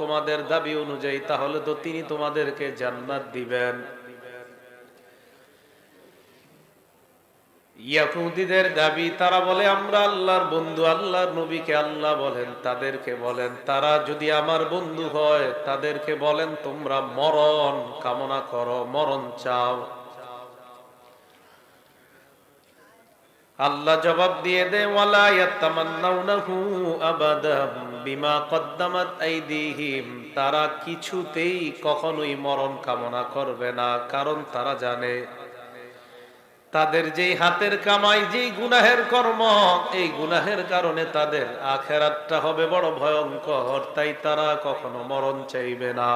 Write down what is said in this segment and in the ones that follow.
তোমাদের দাবি অনুযায়ী, তাহলে তো তিনি তোমাদেরকে জান্নাত দিবেন। ইহুদীদের দাবি, তারা বলে আমরা আল্লাহর বন্ধু, আল্লাহর নবীকে আল্লাহ বলেন। তাদেরকে বলেন, তারা যদি আমার বন্ধু হয় তাদেরকে বলেন তোমরা মরণ কামনা করো, মরণ চাও। আল্লাহ জবাব দিয়ে দেয়, ওয়ালা ইয়াতামান্নাউনাহু আবাদা বিমা কদ্দামাত আইদিহিম, তারা কিছুতেই কখনোই মরণ কামনা করবে না, কারণ তারা জানে তাদের যেই হাতের কামাই, যেই গুনাহের কর্ম, এই গুনাহের কারণে তাদের আখিরাতটা হবে বড় ভয়ঙ্কর, তাই তারা কখনো মরণ চাইবে না।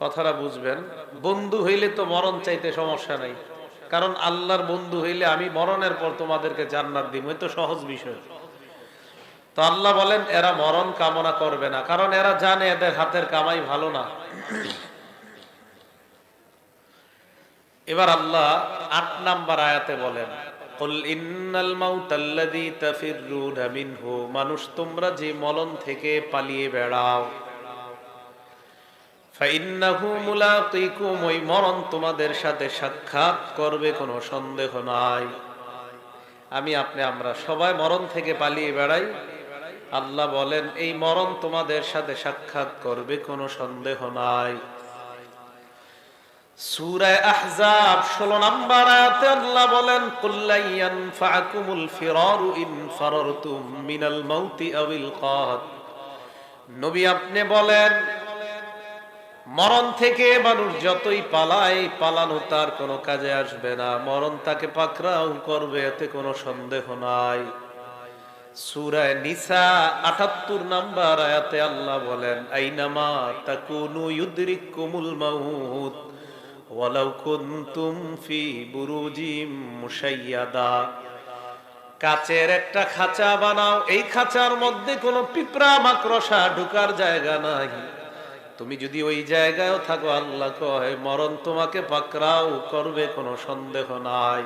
কথাটা বুঝবেন, বন্ধু হইলে তো মরণ চাইতে সমস্যা নাই, কারণ আল্লাহর বন্ধু হইলে আমি মরণের পর তোমাদেরকে জান্নাত দিব, এ তো সহজ বিষয়। তো আল্লাহ বলেন এরা মরণ কামনা করবে না, কারণ এরা জানে এদের হাতের কামাই ভালো না। এবার আল্লাহ ৮ নাম্বার আয়াতে বলেন, কুল ইন্নাল মাউতাল্লাযী তাফিররুনা মিনহু, মানুষ তোমরা যে মরণ থেকে পালিয়ে বেড়াও, ফাইন্নাহু মুলাকিকুম, ওই মরণ তোমাদের সাথে সাক্ষাৎ করবে, কোনো সন্দেহ নাই। আমরা সবাই মরণ থেকে পালিয়ে বেড়াই, আল্লাহ বলেন এই মরণ তোমাদের সাথে সাক্ষাৎ করবে, কোনো সন্দেহ নাই। সূরা আহজাব 16 নম্বর আয়াতে আল্লাহ বলেন, কুল্লা ইয়ানফাকুমুল ফিরারু ইন ফারারতুম মিনাল মাউতি আবিল কাত, নবী আপনি বলেন মরণ থেকে মানুষ যতই পালায়, পালানো তার কোনো কাজে আসবে না, মরণ তাকে পাকড়াও করবে, এতে কোনো সন্দেহ নাই। সূরা নিসা ৭৮ নম্বর আয়াতে আল্লাহ বলেন, আইনামা তাকুনু ইউদরিকুমুল মাউত ওয়ালাউ কুনতুম ফি বুরুজিম মুশাইয়াদা, কাচের একটা খাঁচা বানাও, এই খাঁচার মধ্যে কোনো পিঁপড়া মাকড়সা ঢুকার জায়গা নাই, তুমি যদি ওই জায়গায়ও থাকো, আল্লাহ কয় মরণ তোমাকে পাকড়াও করবে, কোনো সন্দেহ নাই।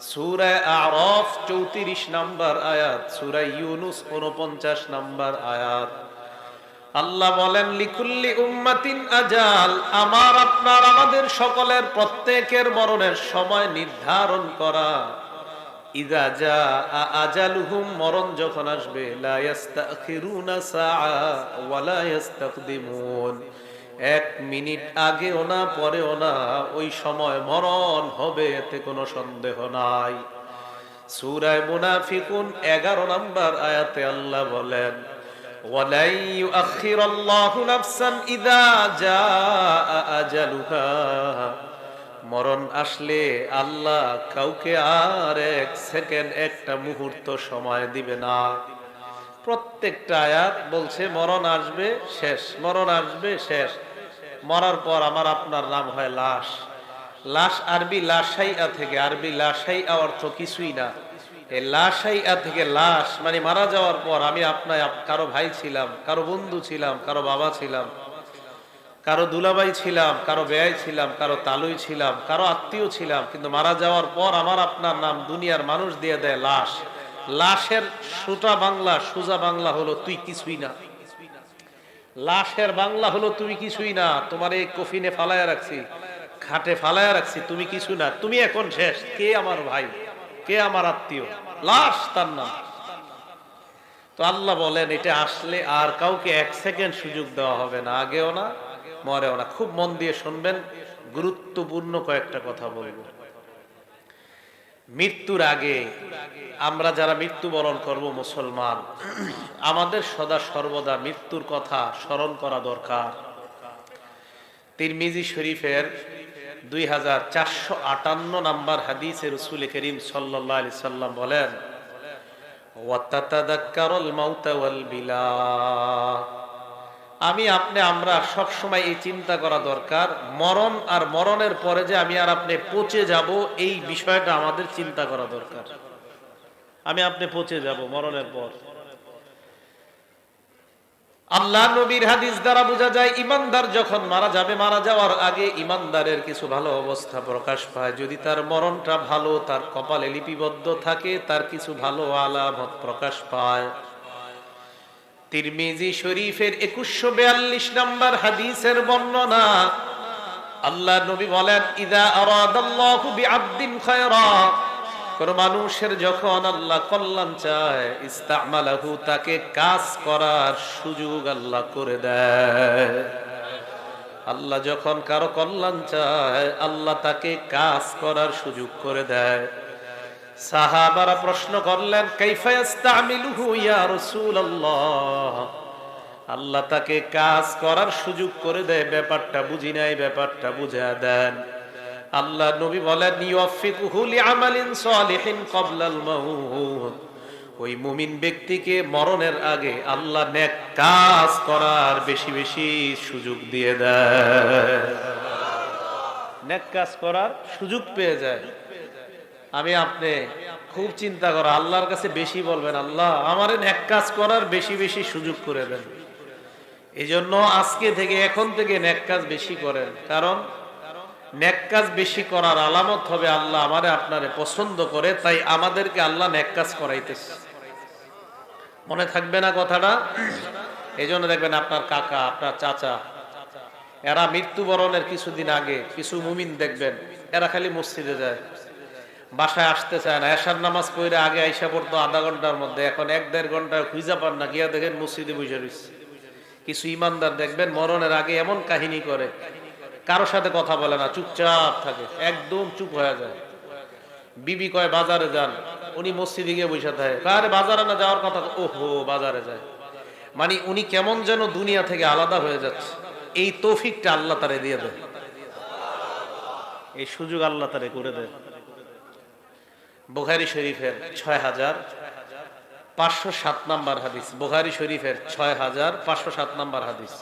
সূরা আরাফ ৩৪ নম্বর আয়াত, সূরা ইউনূস ৪৯ নম্বর আয়াত, আল্লাহ বলেন লিকুল্লি উম্মাতিন আজাল, আমাদের সকলের প্রত্যেকের মরণের সময় নির্ধারণ করা। ইযা জাআ আজালুহুম, মরণ যখন আসবে, লা ইস্তাখিরুনা সাআ ওয়া লা ইস্তাকদিমুন, ১ মিনিট আগেও না পরেও না, ওই সময় মরণ হবে, এতে কোনো সন্দেহ নাই। সূরা মুনাফিকুন ১১ নম্বর আয়াতে আল্লাহ বলেন, ওয়ালা ইউআখিরুল্লাহু নাফসান ইযা জাআ আজালুহা, মরণ আসলে আল্লাহ কাউকে আর ১ সেকেন্ড, একটা মুহূর্ত সময় দিবে না। প্রত্যেকটা আয়াত বলছে মরণ আসবে শেষ, মরণ আসবে শেষ। মরার পর আমার আপনার নাম হয় লাশ। লাশ আরবি লাশাইয়া থেকে, আরবি লাশাইয়া অর্থ কিছুই না, এই লাশাইয়া থেকে লাশ মানে মারা যাওয়ার পর আমি আপনার কারো ভাই ছিলাম, কারো বন্ধু ছিলাম, কারো বাবা ছিলাম, কারো দুলাভাই ছিলাম, কারো বেয়াই ছিলাম, কারো তালুই ছিলাম, কারো আত্মীয় ছিলাম, কিন্তু মারা যাওয়ার পর আমার আপনার নাম দুনিয়ার মানুষ দিয়ে দেয় লাশ। লাশের সোজা বাংলা হলো তুই কিছুই না। লাশের বাংলা হলো তুমি কিছুই না, তোমার এই কফিনে ফালায়া রাখছি, খাটে ফালায়া রাখছি, তুমি কিছু না, তুমি এখন শেষ। কে আমার ভাই, কে আমার আত্মীয়? লাশ তার নাম। তো আল্লাহ বলেন এটা আসলে আর কাউকে ১ সেকেন্ড সুযোগ দেওয়া হবে না, আগেও না মরেও না। খুব মন দিয়ে শুনবেন, গুরুত্বপূর্ণ কয়েকটা কথা বলবো। মৃত্যুর আগে আমরা যারা মৃত্যুবরণ করব মুসলমান, আমাদের সদা সর্বদা মৃত্যুর কথা স্মরণ করা দরকার। তিরমিজি শরীফের ২৪৫৮ নম্বর হাদিসে রাসূল করিম সাল্লাল্লাহু আলাইহি সাল্লাম বলেন, ওয়া তাতাযাক্কারুল মাউতা ওয়াল বিলা, আমরা সব সময় এই চিন্তা করা দরকার, মরণ আর মরণের পরে যে আমি আর আপনি পচে যাব, এই বিষয়টা আমাদের চিন্তা করা দরকার। আপনি পচে যাব মরণের পর। আল্লাহ নবীর হাদিস দ্বারা বোঝা যায় ঈমানদার যখন মারা যাবে, মারা যাওয়ার আগে ঈমানদারের কিছু ভালো অবস্থা প্রকাশ পায়। যদি তার মরণটা ভালো, তার কপালে লিপিবদ্ধ থাকে, তার কিছু ভালো আলামত প্রকাশ পায়। তিরমিজি শরীফের 2142 নম্বর হাদিসের বর্ণনা। আল্লাহ নবী বলেন, ইযা আরাদাল্লাহু বিআবদিন খায়রা, কোন মানুষের যখন আল্লাহ কল্যাণ চায়, ইস্তামালাহু, তাকে কাজ করার সুযোগ আল্লাহ করে দেয়। আল্লাহ যখন কারো কল্যাণ চায়, আল্লাহ তাকে কাজ করার সুযোগ করে দেয়। সাহাবারা প্রশ্ন করলেন, কাইফা ইস্তামিলুহু ইয়া রাসূলুল্লাহ, আল্লাহ তাকে কাজ করার সুযোগ করে দেয়, ব্যাপারটা বুঝি নাই, ব্যাপারটা বুঝা দেন। আল্লাহ নবী বলেন, ইউফিকুহু লিআমালিন সালিহিন ক্বাবলাল মাউত, ওই মুমিন ব্যক্তিকে মরণের আগে আল্লাহ নেক কাজ করার বেশি বেশি সুযোগ দিয়ে দেয়, নেক কাজ করার সুযোগ পেয়ে যায়। আমি আপনি খুব চিন্তা করো, আল্লাহর কাছে বেশি বলবেন, আল্লাহ আমারে নেক কাজ করার বেশি বেশি সুযোগ করে দেন। এই জন্য আজকে থেকে, এখন থেকে নেক কাজ বেশি করেন, কারণ নেক কাজ বেশি করার আলামত হবে আল্লাহ আমারে আপনারে পছন্দ করে, তাই আমাদেরকে আল্লাহ নেক কাজ করাইতেছে। মনে থাকবে না কথাটা? এই জন্য দেখবেন আপনার কাকা, আপনার চাচা, এরা মৃত্যুবরণের কিছুদিন আগে কিছু মুমিন দেখবেন, এরা খালি মসজিদে যায়, বাসায় আসতে চায় না। এশার নামাজ পড়ে আগে আইসা পড়তো আধা ঘন্টার মধ্যে, এখন 1-1.5 ঘন্টা খুঁজা পান না, গিয়া দেখেন মসজিদে বসে রয়েছে। কিছু ইমানদার দেখবেন মরণের আগে এমন কাহিনী করে, কারো সাথে কথা বলে না, চুপচাপ থাকে, একদম চুপ হয়ে যায়। বিবি কয় বাজারে যান, উনি মসজিদে গিয়ে বসে থাকে। আরে বাজারে না যাওয়ার কথা, ওহো বাজারে যায়। মানে উনি কেমন যেন দুনিয়া থেকে আলাদা হয়ে যাচ্ছে। এই তৌফিকটা আল্লাহ তারে দিয়ে দেয়, এই সুযোগ আল্লাহ তারে করে দেয়। বুখারী শরীফের 6507 নম্বর হাদিস, বুখারী শরীফের 6507 নম্বর হাদিস।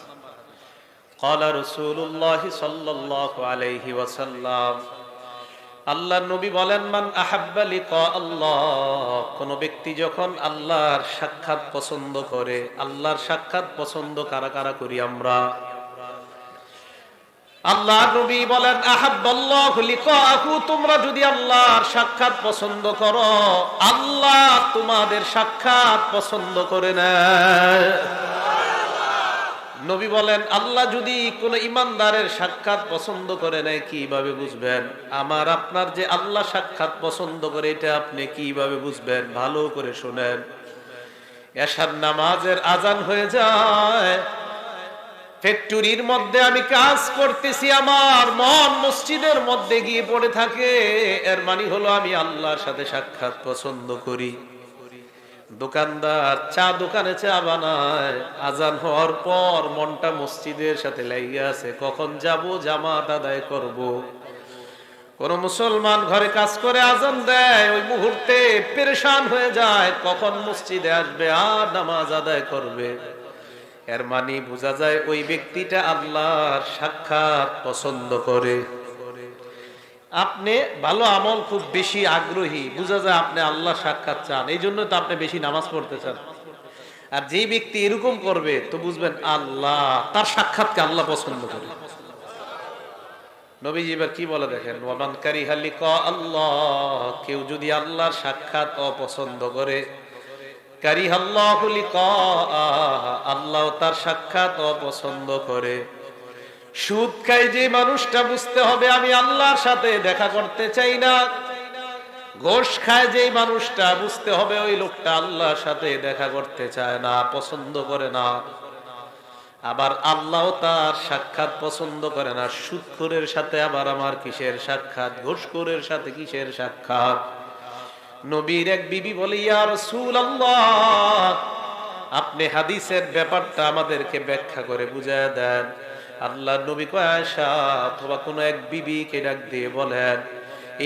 ক্বালা রাসূলুল্লাহ সাল্লাল্লাহু আলাইহি ওয়াসাল্লাম, আল্লাহর নবী বলেন, মান আহাব্বা লিকা আল্লাহ, কোন ব্যক্তি যখন আল্লাহর সাক্ষাৎ পছন্দ করে। আল্লাহর সাক্ষাৎ পছন্দ কারা কারা করি আমরা? আল্লাহর নবী বলেন, আহাব্বাল্লাহু লিকাহু, তোমরা যদি আল্লাহর সাক্ষাৎ পছন্দ করো, আল্লাহ তোমাদের সাক্ষাৎ পছন্দ করে নেয়। নবী বলেন, আল্লাহ যদি কোন ইমানদারের সাক্ষাৎ পছন্দ করে নেয়, কিভাবে বুঝবেন? আমার আপনার যে আল্লাহ সাক্ষাৎ পছন্দ করে, এটা আপনি কিভাবে বুঝবেন? ভালো করে শুনেন। এশার নামাজের আজান হয়ে যায়, ফ্যাক্টরির মধ্যে আমি কাজ করতেছি, আমার মন মসজিদের মধ্যে গিয়ে পড়ে থাকে, এর মানে হলো আমি আল্লাহর সাথে সাক্ষাৎ পছন্দ করি। দোকানদার চা দোকানে চা বানায়, আজান হওয়ার পর মনটা মসজিদের সাথে লেগে আছে, কখন যাব জামাত আদায় করব। কোন মুসলমান ঘরে কাজ করে আজান দেয়, ওই মুহূর্তে পেরেশান হয়ে যায়, কখন মসজিদে আসবে আর নামাজ আদায় করবে। এর মানে বোঝা যায় ওই ব্যক্তিটা আল্লাহর সাক্ষাৎ পছন্দ করে। আপনি ভালো আমল খুব বেশি আগ্রহী, বোঝা যায় আপনি আল্লাহ সাক্ষাৎ চান, এই জন্য তো আপনি বেশি নামাজ পড়তে চান। আর যে ব্যক্তি এরকম করবে, তো বুঝবেন আল্লাহ তার সাক্ষাৎকে আল্লাহ পছন্দ করে। নবীজি এবার কি বলে দেখেন, ওয়ামান কারিহা লিকা আল্লাহ, কেউ যদি আল্লাহর সাক্ষাৎ অপছন্দ করে, কারিহাল্লাহু লিকাআহ, আল্লাহ তার সাক্ষাৎ অপছন্দ করে। সুদ খায় যে মানুষটা, বুঝতে হবে আমি আল্লাহর সাথে দেখা করতে চাই না। ঘোষ খায় যে মানুষটা, বুঝতে হবে ওই লোকটা আল্লাহর সাথে দেখা করতে চায় না, পছন্দ করে না। আবার আল্লাহ তার সাক্ষাৎ পছন্দ করে না। সুদখোরের সাথে আবার আমার কিসের সাক্ষাৎ, ঘোষখোরের সাথে কিসের সাক্ষাৎ? নবীর এক বিবি বলে, ইয়া রাসূলুল্লাহ, আপনি হাদিসের ব্যাপারটা আমাদেরকে ব্যাখ্যা করে বুঝায় দেন। আল্লাহর নবী কয়, আয়েশা অথবা কোন এক বিবিকে ডাক দিয়ে বলেন,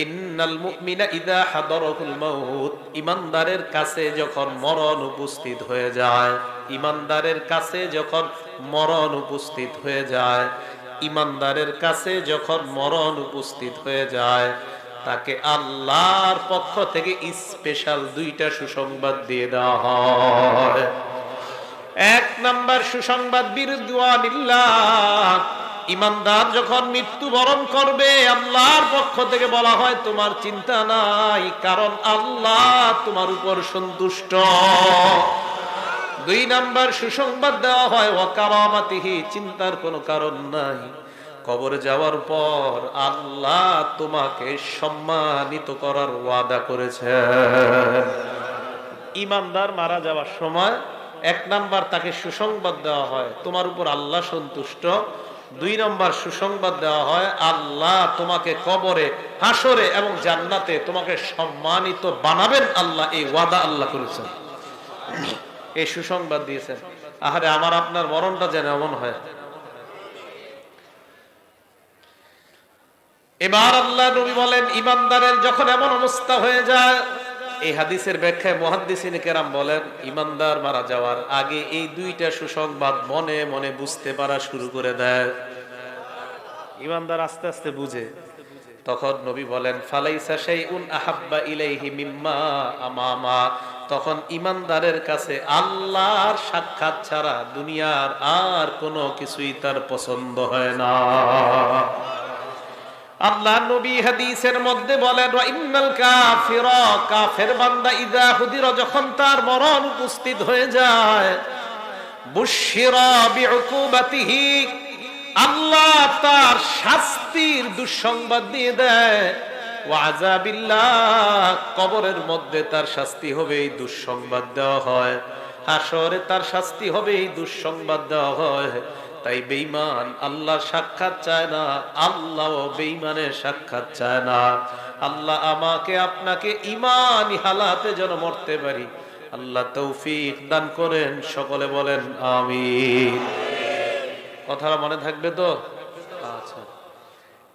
ইন্নাল মুমিনা ইযা হাদারাহুল মাউত, ইমানদারের কাছে যখন মরণ উপস্থিত হয়ে যায়, ইমানদারের কাছে যখন মরণ উপস্থিত হয়ে যায়, ইমানদারের কাছে যখন মরণ উপস্থিত হয়ে যায়, তাকে আল্লাহর পক্ষ থেকে স্পেশাল 2টা সুসংবাদ দিয়ে দেওয়া হয়। 1 নাম্বার সুসংবাদ, বিরদওয়ানিল্লাহ, ইমানদার যখন মৃত্যুবরণ করবে, আল্লাহর পক্ষ থেকে বলা হয় তোমার চিন্তা নাই, কারণ আল্লাহ তোমার উপর সন্তুষ্ট। দুই নাম্বার সুসংবাদ দেওয়া হয় ওয়া কারামাতিহি, চিন্তার কোনো কারণ নাই, কবরে যাওয়ার পর আল্লাহ তোমাকে সম্মানিত করার ওয়াদা করেছেন। ইমানদার মারা যাওয়ার সময় এক নাম্বার তাকে সুসংবাদ দেওয়া হয় তোমার উপর আল্লাহ সন্তুষ্ট, দুই নম্বর সুসংবাদ দেওয়া হয় আল্লাহ তোমাকে কবরে, হাসরে এবং জান্নাতে তোমাকে সম্মানিত বানাবেন আল্লাহ, এই ওয়াদা আল্লাহ করেছেন, এই সুসংবাদ দিয়েছেন। আহারে আমার আপনার মরণটা যেন এমন হয়। এবার আল্লাহ নবী বলেন ইমানদারের যখন এমন অবস্থা হয়ে যায়, এই হাদিসের ব্যাখ্যায় মুহাদ্দিসিন কেরাম বলেন ইমানদার মারা যাওয়ার আগে এই দুইটা সুসংবাদ মনে মনে বুঝতে পারা শুরু করে দেয়। ইমানদার আস্তে আস্তে বুঝে। তখন নবী বলেন ফালাইসা শাইউন আহাব্বা ইলাইহি মিম্মা আমামা, তখন ইমানদারের কাছে আল্লাহর সাক্ষাৎ ছাড়া দুনিয়ার আর কোনো কিছুই তার পছন্দ হয় না। আল্লাহ নবী হাদিসের মধ্যে বলেন ওয়া ইন্নাল কাফিরা, কাফের বান্দা ইযা হুদিরা, যখন তার মরণ উপস্থিত হয়ে যায়, বুশিরা বিউকুবাতিহি, আল্লাহ তার শাস্তির দুঃসংবাদ দিয়ে দেয়, ওয়া আযাবিল্লাহ, কবরের মধ্যে তার শাস্তি হবে এই দুঃসংবাদ দেওয়া হয়, হাসরে তার শাস্তি হবে এই দুঃসংবাদ দেওয়া হয়। তাই বেঈমান আল্লাহর সাক্ষাৎ চায় না, আল্লাহ বেঈমানের সাক্ষাৎ চায় না। আল্লাহ আমাকে আপনাকে ঈমানি হালাতে যেন মরতে পারি, আল্লাহ তৌফিক দান করেন, সকলে বলেন আমিন। কথাটা মনে থাকবে তো? আচ্ছা,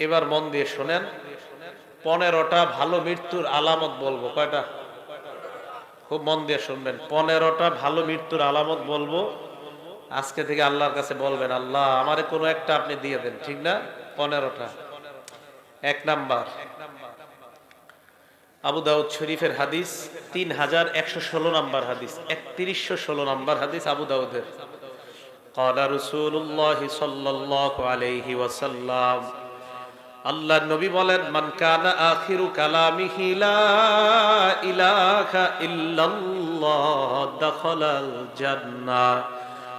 এবার মন দিয়ে শোনেন, 15টা ভালো মৃত্যুর আলামত বলবো। কয়টা? খুব মন দিয়ে শুনবেন। 15টা ভালো মৃত্যুর আলামত বলবো। আজকে থেকে আল্লাহর কাছে বলবেন আল্লাহ আমারে কোনো একটা আপনি দিয়ে দেন, ঠিক না? 15টা। এক নাম্বার, আবু দাউদ শরীফের হাদিস 3116 নাম্বার হাদিস, 3116 নাম্বার হাদিস আবু দাউদের। قال رسول الله صلى الله عليه وسلم, আল্লাহর নবী বলেন মান কানা আখিরু কালামিহি লা ইলাহা ইল্লাল্লাহ দাখালাল জান্নাহ,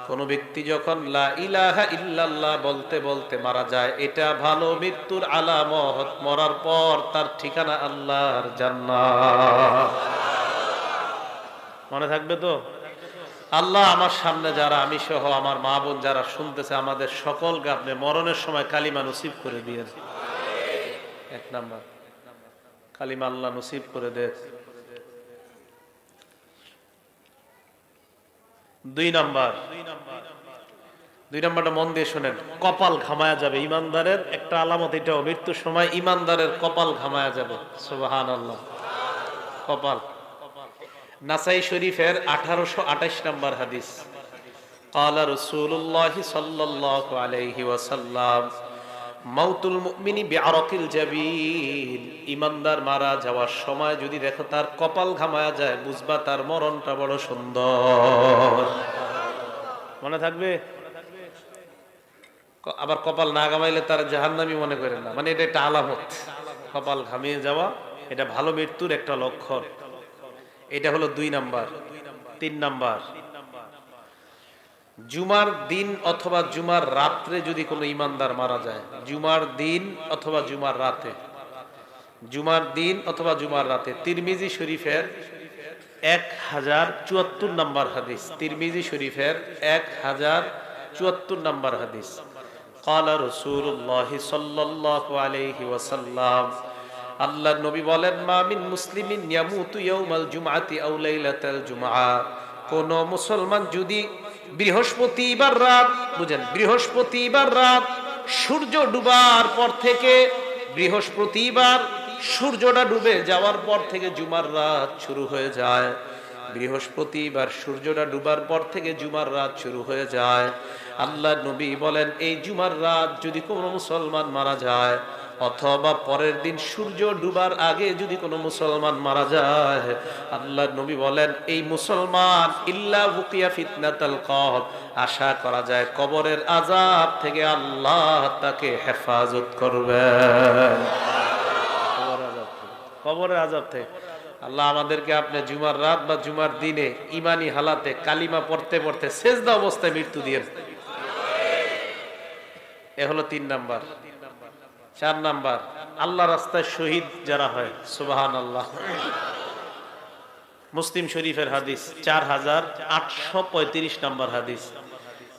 কোন ব্যক্তি যখন লা ইলাহা ইল্লাল্লাহ বলতে বলতে মারা যায়, এটা ভালো মৃত্যুর আলামত, মরার পর তার ঠিকানা আল্লাহর জান্নাত। মনে থাকবে তো? আল্লাহ আমার সামনে যারা, আমি সহ আমার মা বোন যারা শুনতেছে, আমাদের সকলকে আপনি মরণের সময় কালিমা নসিব করে দিয়েন। এক নাম্বার, কালিমা আল্লাহ নসিব করে দেন। দুই নাম্বারটা মন দিয়ে শোনেন, কপাল ঘামায়া যাবে। ইমানদারের একটা আলামত এটাও, মৃত্যুর সময় ইমানদারের কপাল ঘামায়া যাবে। সুবহানাল্লাহ। কপাল। নাসাই শরীফের 1828 নাম্বার হাদিস, قال رسول الله صلى الله عليه وسلم মাউতুল মুমিনি বিআরাকিল জাবিন, ইমানদার মারা যাওয়ার সময় যদি দেখো তার কপাল ঘামায়া যায়, বুঝবা তার মরণটা বড় সুন্দর। মনে থাকবে? আবার কপাল না ঘামাইলে তার জাহান্নামী মনে করেন না, মানে এটা একটা আলামত। কপাল ঘামিয়ে যাওয়া এটা ভালো মৃত্যুর একটা লক্ষণ। এটা হলো 2 নাম্বার। 3 নাম্বার, জুমার দিন অথবা জুমার রাত্রে যদি কোনো ইমানদার মারা যায়, জুমার দিন অথবা জুমার রাতে, জুমার দিন অথবা জুমার রাতে, তিরমিজি শরীফের 1074 নাম্বার হাদিস, তিরমিজি শরীফের 1074 নাম্বার হাদিস। قال رسول الله صلى الله عليه وسلم, আল্লাহর নবী বলেন মা মিন মুসলিমিন ইয়ামুতু ইয়াউমাল জুমআতি আও লাইলাতাল জুমআ, কোন মুসলমান যদি বৃহস্পতিবার রাত, বুঝেন, বৃহস্পতিবার রাত সূর্য ডুবার পর থেকে, বৃহস্পতিবার সূর্যটা ডুবে যাওয়ার পর থেকে জুমার রাত শুরু হয়ে যায়, বৃহস্পতিবার সূর্যটা ডুবার পর থেকে জুমার রাত শুরু হয়ে যায়। আল্লাহ নবী বলেন এই জুমার রাত যদি কোনো মুসলমান মারা যায়, অথবা পরের দিন সূর্য ডুবার আগে যদি কোনো মুসলমান মারা যায়, আল্লাহর নবী বলেন এই মুসলমান ইল্লা বুকিয়া ফিতনাতাল কবর, আশা করা যায় কবরের আযাব থেকে আল্লাহ তাকে হেফাজত করবেন। কবরের আযাব থেকে আল্লাহ আমাদেরকে আপনি জুমার রাত বা জুমার দিনে ইমানি হালাতে কালিমা পড়তে পড়তে সেজদা অবস্থায় মৃত্যু দিয়ে। এ হলো 3 নাম্বার। 4 নাম্বার, আল্লাহ রাস্তায় শহীদ যারা হয়, সুবহানাল্লাহ। মুসলিম শরীফের হাদিস 4835 নাম্বার হাদিস।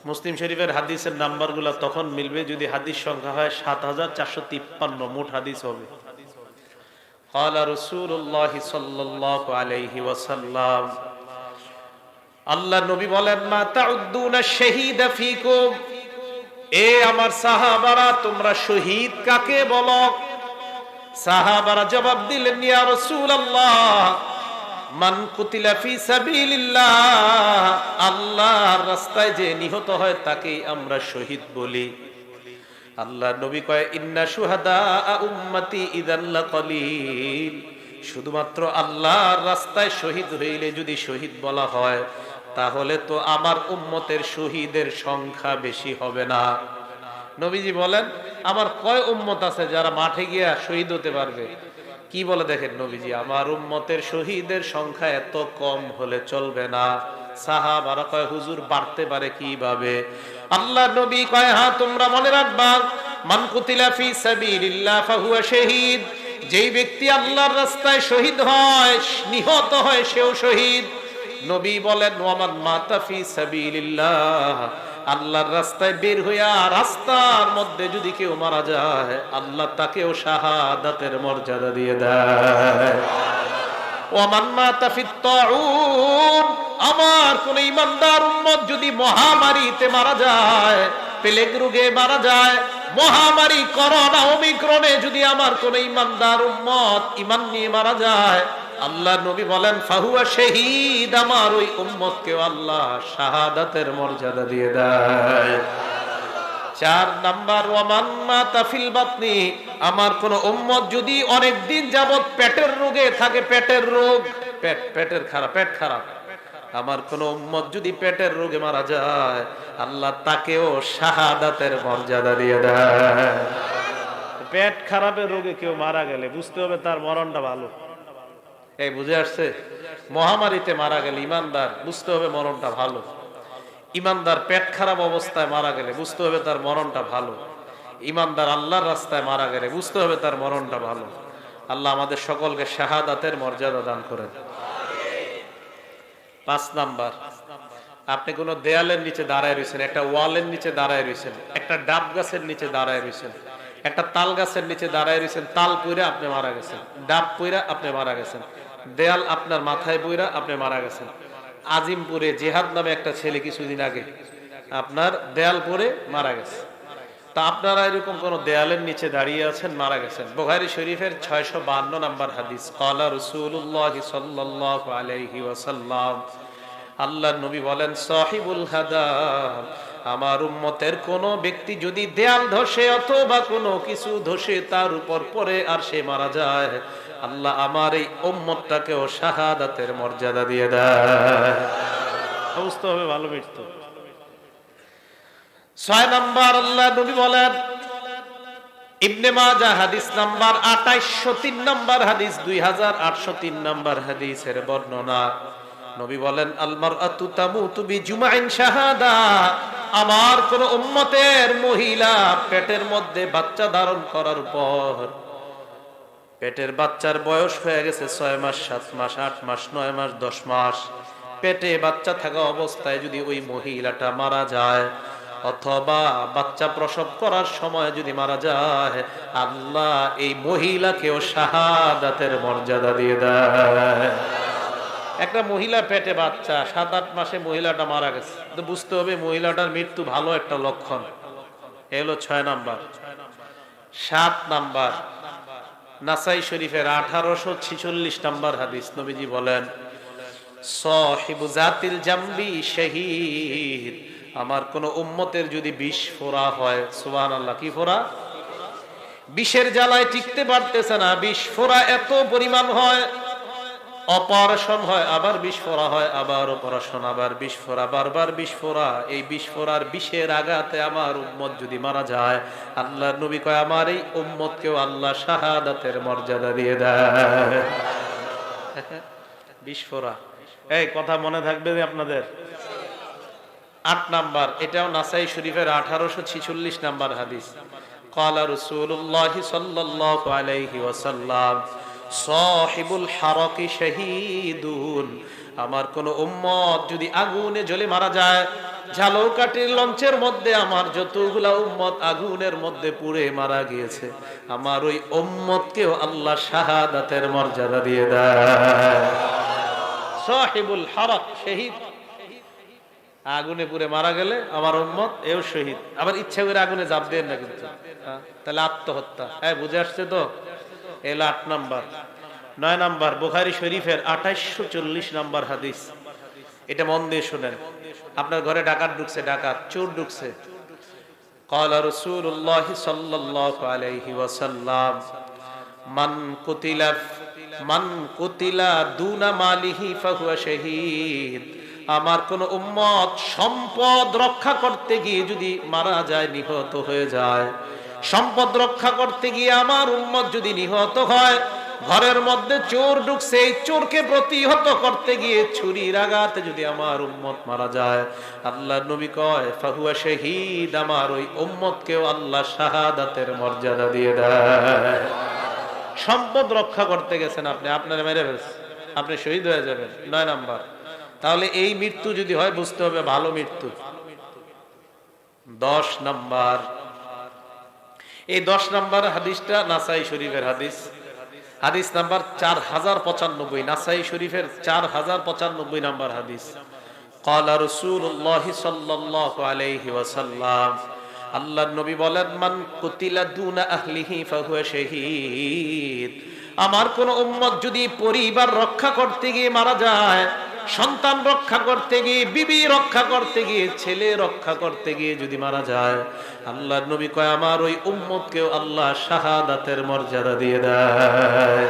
মুসলিম শরীফের হাদিসের নাম্বারগুলো তখন মিলবে যদি হাদিস সংখ্যা হয় 7453, মোট হাদিস হবে। قال رسول الله صلى الله عليه وسلم, আল্লাহ নবী বলেন, মা তাউদ্দুনা শাহীদা ফীকুম, এ আমার সাহাবারা তোমরা শহীদ কাকে বলো? সাহাবারা জবাব দিলেন, ইয়া রাসূলুল্লাহ, মান কুতিলা ফি সাবিলিল্লাহ, আল্লাহর রাস্তায় যে নিহত হয় তাকেই আমরা শহীদ বলি। আল্লাহ নবী কয়, ইন্না শুহাদা উম্মতি ইযাল লাকালিল, শুধুমাত্র আল্লাহর রাস্তায় শহীদ হইলে যদি শহীদ বলা হয় তাহলে তো আমার উম্মতের শহীদের সংখ্যা বেশি হবে না। নবীজি বলেন, আমার কয় উম্মত আছে যারা মাঠে গিয়া শহীদ হতে পারবে? কি বলে দেখেন নবীজি, আমার উম্মতের শহীদের সংখ্যা এত কম হলে চলবে না। সাহাবারা কয়, হুজুর বাড়তে পারে কিভাবে? আল্লাহ নবী কয়, হ্যাঁ তোমরা মনে রাখবা, মান কুতিলা ফি সাবিলিল্লাহ ফাহুয়া শাহীদ, যেই ব্যক্তি আল্লাহর রাস্তায় শহীদ হয়, নিহত হয়, সেও শহীদ। নবী বলেন, ওয়ামান মাতা ফি সাবিলিল্লাহ, আল্লাহর রাস্তায় বের হইয়া রাস্তার মধ্যে যদি কেউ মারা যায়, আল্লাহ তাকেও শাহাদাতের মর্যাদা দিয়ে দেয়। ওয়ামান মাতা ফিত তাউন, আমার কোন ইমানদার উম্মত যদি মহামারীতে মারা যায়, প্লেগ রোগে মারা যায়, মহামারী করোনা ওমিক্রনে যদি আমার কোন ইমানদার উম্মত ঈমান নিয়ে মারা যায়, আল্লাহ নবী বলেন, ফাহুয়া শাহীদ, আমার ওই উম্মতকেও আল্লাহ শাহাদাতের মর্যাদা দিয়ে দেয়। 4 নাম্বার, ওয়ামান মাতা ফিল বাতনি, আমার কোন উম্মত যদি অনেক দিন যাবত পেটের রোগে থাকে, পেটের রোগ, পেটের খারাপ, পেট খারাপ, আমার কোন উম্মত যদি পেটের রোগে মারা যায়, আল্লাহ তাকেও শাহাদাতের মর্যাদা দিয়ে দেয়। পেট খারাপের রোগে কেউ মারা গেলে বুঝতে হবে তার মরণটা ভালো। এই বুঝে আসছে? মহামারীতে মারা গেলে ইমানদার, বুঝতে হবে মরণটা ভালো। ইমানদার পেট খারাপ অবস্থায় মারা গেলে বুঝতে হবে তার মরণটা ভালো। ইমানদার আল্লাহর রাস্তায় মারা গেলে বুঝতে হবে তার মরণটা ভালো। আল্লাহ আমাদের সকলকে শাহাদাতের মর্যাদা দান করেন। 5 নাম্বার, আপনি কোন দেয়ালের নিচে দাঁড়ায় রয়েছেন, একটা ওয়ালের নিচে দাঁড়ায় রয়েছেন, একটা ডাব গাছের নিচে দাঁড়ায় রয়েছেন, একটা তাল গাছের নিচে দাঁড়ায় রয়েছেন, তাল পইরা আপনি মারা গেছেন, ডাব পইরা আপনি মারা গেছেন, দেয়াল আপনার মাথায় পইরা আপনি মারা গেছেন। আজিমপুরে জিহাদ নামে একটা ছেলে কিছুদিন আগে আপনার দেয়াল পরে মারা গেছে। তা আপনারা এরকম কোন দেয়ালের নিচে দাঁড়িয়ে আছেন, মারা গেছেন। বুখারী শরীফের 652 নাম্বার হাদিস, ক্বালা রাসূলুল্লাহ সাল্লাল্লাহু আলাইহি ওয়াসাল্লাম, আল্লাহর নবী বলেন, সাহিবুল হাদা, আমার উম্মতের কোন ব্যক্তি যদি দেয়াল ধসে অথবা কোনো কিছু ধসে তার উপর পড়ে আর সে মারা যায়, আল্লাহ আমার এই উম্মতটাকেও শাহাদাতের মর্যাদা দিয়ে দেয়। বুঝতে হবে ভালো মৃত্যু। 6 নাম্বার, আল্লাহ নবী বলেন, ইবনে মাজাহ হাদিস নাম্বার 2803 নাম্বার হাদিস, 2803 নাম্বার হাদিসের বর্ণনা, নবী বলেন, আল মারআতু তামুতু বিজুমাইন শাহাদা, আমার কোন উম্মতের মহিলা পেটের মধ্যে বাচ্চা ধারণ করার পর, পেটের বাচ্চার বয়স হয়ে গেছে 6 মাস, 7 মাস, 8 মাস, 9 মাস, 10 মাস, পেটে বাচ্চা থাকা অবস্থায় যদি ওই মহিলাটা মারা যায়, অথবা বাচ্চা প্রসব করার সময় যদি মারা যায়, আল্লাহ এই মহিলাকেও শাহাদাতের মর্যাদা দিয়ে দেয়। একটা মহিলা পেটে বাচ্চা, 7-8 মাসে মহিলাটা মারা গেছে, তো বুঝতে হবে মহিলাটার মৃত্যু ভালো একটা লক্ষণ। এ হলো 6 নাম্বার। 7 নাম্বার, নাসাই শরীফের 1846 নাম্বার হাদিস, নবীজি বলেন, সাহিবু জাতিল জামবি শাহীদ, আমার কোন উম্মতের যদি বিষ ফোড়া হয়, সুবহানাল্লাহ, কি ফোড়া? বিষের জ্বালায় টিকতে পারতেছে না, বিষ ফোড়া এত পরিমাণ হয়, অপারেশন হয়, আবার বিষ ফোড়া হয়, আবার অপারেশন, আবার বিষ ফোড়া, বারবার বিষ ফোড়া, এই বিষ ফোড়ার বিষের আঘাতে আমার উম্মত যদি মারা যায়, আল্লাহর নবী কয়, আমার এই উম্মতকেও আল্লাহ শাহাদাতের মর্যাদা দিয়ে দেয়। বিস্ফোরা। এই কথা মনে থাকবে আপনাদের। 8 নাম্বার, এটাও নাসাই শরীফের 1846 নাম্বার হাদিস। ক্বালা রাসূলুল্লাহ সাল্লাল্লাহু আলাইহি ওয়াসাল্লাম সাহিবুল হারাকি শাহীদুন, আমার কোন উম্মত যদি আগুনে জ্বলে মারা যায়, ঝালকাঠির লঞ্চের মধ্যে আমার যতগুলা উম্মত আগুনের মধ্যে পুড়ে মারা গিয়েছে, আমার ওই উম্মতকেও আল্লাহ শাহাদাতের মর্যাদা দিয়ে দেয়। সাহিবুল হারাক, শহীদ, আগুনে পুড়ে মারা গেলে আমার উম্মত এও শহীদ। আবার ইচ্ছা করে আগুনে জাপ দেন না কিন্তু, তাহলে আত্মহত্যা। হ্যাঁ, বুঝে আসছে তো? এলো 8 নাম্বার। 9 নাম্বার, বুখারী শরীফের 2840 নাম্বার হাদিস। এটা মন দিয়ে শুনেন। আপনার ঘরে ডাকাত ঢুকছে, ডাকাত চোর ঢুকছে। ক্বালা রাসূলুল্লাহ সাল্লাল্লাহু আলাইহি ওয়াসাল্লাম মান কুতিলা দুনা মালিহি ফাহুয়া শাহীদ, আমার কোন উম্মত সম্পদ রক্ষা করতে গিয়ে যদি মারা যায়, নিহত হয়ে যায়, সম্পদ রক্ষা করতে গিয়ে আমার উম্মত যদি নিহত হয়, ঘরের মধ্যে চোর ঢুকছে, এই চোরকে প্রতিহত করতে গিয়ে ছুরির আঘাতে যদি আমার উম্মত মারা যায়, আল্লাহর নবী কয় ফাহুয়া শাহীদ, আমার ওই উম্মতকেও আল্লাহ শাহাদাতের মর্যাদা দিয়ে দেয়। সম্পদ রক্ষা করতে গেছেন আপনি, আপনার মেরে ফেলছে, আপনি শহীদ হয়ে যাবেন। 9 নাম্বার। তাহলে এই মৃত্যু যদি হয়, বুঝতে হবে ভালো মৃত্যু। 10 নাম্বার, এই 10 নাম্বার হাদিসটা নাসাই শরীফের হাদিস, হাদিস নাম্বার 4095, নাসাই শরীফের 4095 নাম্বার হাদিস। ক্বালা রাসূলুল্লাহ সাল্লাল্লাহু আলাইহি ওয়াসাল্লাম, আল্লাহর নবী বলেন মান কুতিলা দুনা আহলিহি ফাহুয়া শাহীদ, আমার কোন উম্মত যদি পরিবার রক্ষা করতে গিয়ে মারা যায়, সন্তান রক্ষা করতে গিয়ে, বিবি রক্ষা করতে গিয়ে, ছেলে রক্ষা করতে গিয়ে যদি মারা যায়, আল্লাহর নবী কয় আমার ওই উম্মতকেও আল্লাহ শাহাদাতের মর্যাদা দিয়ে দেয়।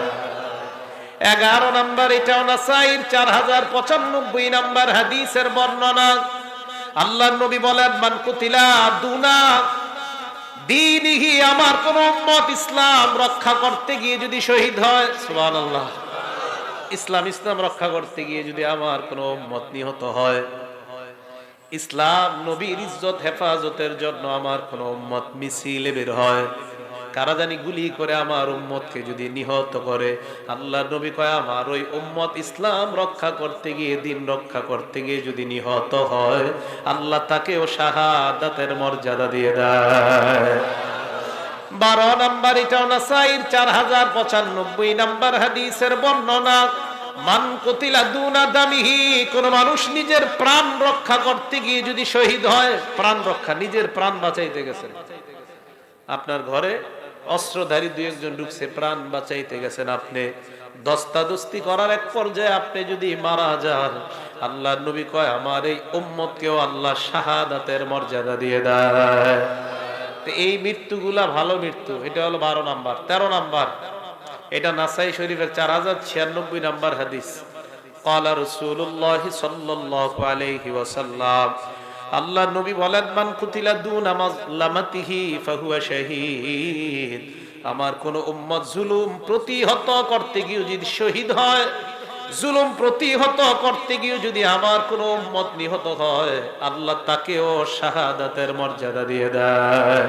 11 নাম্বার, এটাও নাসাইর 4095 নাম্বার হাদিসের বর্ণনা। আল্লাহর নবী বলেন মান কুতিলা দুনা দীনিহি, আমার কোন উম্মত ইসলাম রক্ষা করতে গিয়ে যদি শহীদ হয়, সুবহানাল্লাহ, ইসলাম রক্ষা করতে গিয়ে যদি আমার কোন উম্মত নিহত হয়, ইসলাম নবীর ইজ্জত হেফাজতের জন্য আমার কোন উম্মত মিছিলে বের হয়, কারা জানি গুলি করে আমার উম্মতকে যদি নিহত করে, আল্লাহর নবী কয় আমার ওই উম্মত ইসলাম রক্ষা করতে গিয়ে, দিন রক্ষা করতে গিয়ে যদি নিহত হয়, আল্লাহ তাকেও শাহাদাতের মর্যাদা দিয়ে দেয়। 12 নাম্বার, এটাও নাসাইর 4095 নাম্বার হাদিসের বর্ণনা। মান কুতিলা দুনা দামিহি, কোন মানুষ নিজের প্রাণ রক্ষা করতে গিয়ে যদি শহীদ হয়, প্রাণ রক্ষা, নিজের প্রাণ বাঁচাইতে গেছেন, আপনার ঘরে অস্ত্রধারী 2-1 জন ঢুকছে, প্রাণ বাঁচাইতে গেছেন আপনি, দস্তাদস্তি করার এক পর্যায়ে আপনি যদি মারা যান, আল্লাহর নবী কয় আমার এই উম্মতকেও আল্লাহ শাহাদাতের মর্যাদা দিয়ে দেয়। তো এই মৃত্যুগুলা ভালো মৃত্যু। এটা হলো 12 নাম্বার। 13 নাম্বার, এটা নাসাই শরীফের 4096 নাম্বার হাদিস। ক্বালা রাসূলুল্লাহ সাল্লাল্লাহু আলাইহি ওয়াসাল্লাম, আল্লাহর নবী বলেন মান কুতিলা দুনা মাজলামাতিহি ফাহুয়া শাহীদ, আমার কোন উম্মত জুলুম প্রতিহত করতে গিয়ে যদি শহীদ হয়, জুলুম প্রতিহত করতে গিয়ে যদি আমার কোন উম্মত নিহত হয়, আল্লাহ তাকেও শাহাদাতের মর্যাদা দিয়ে দেয়।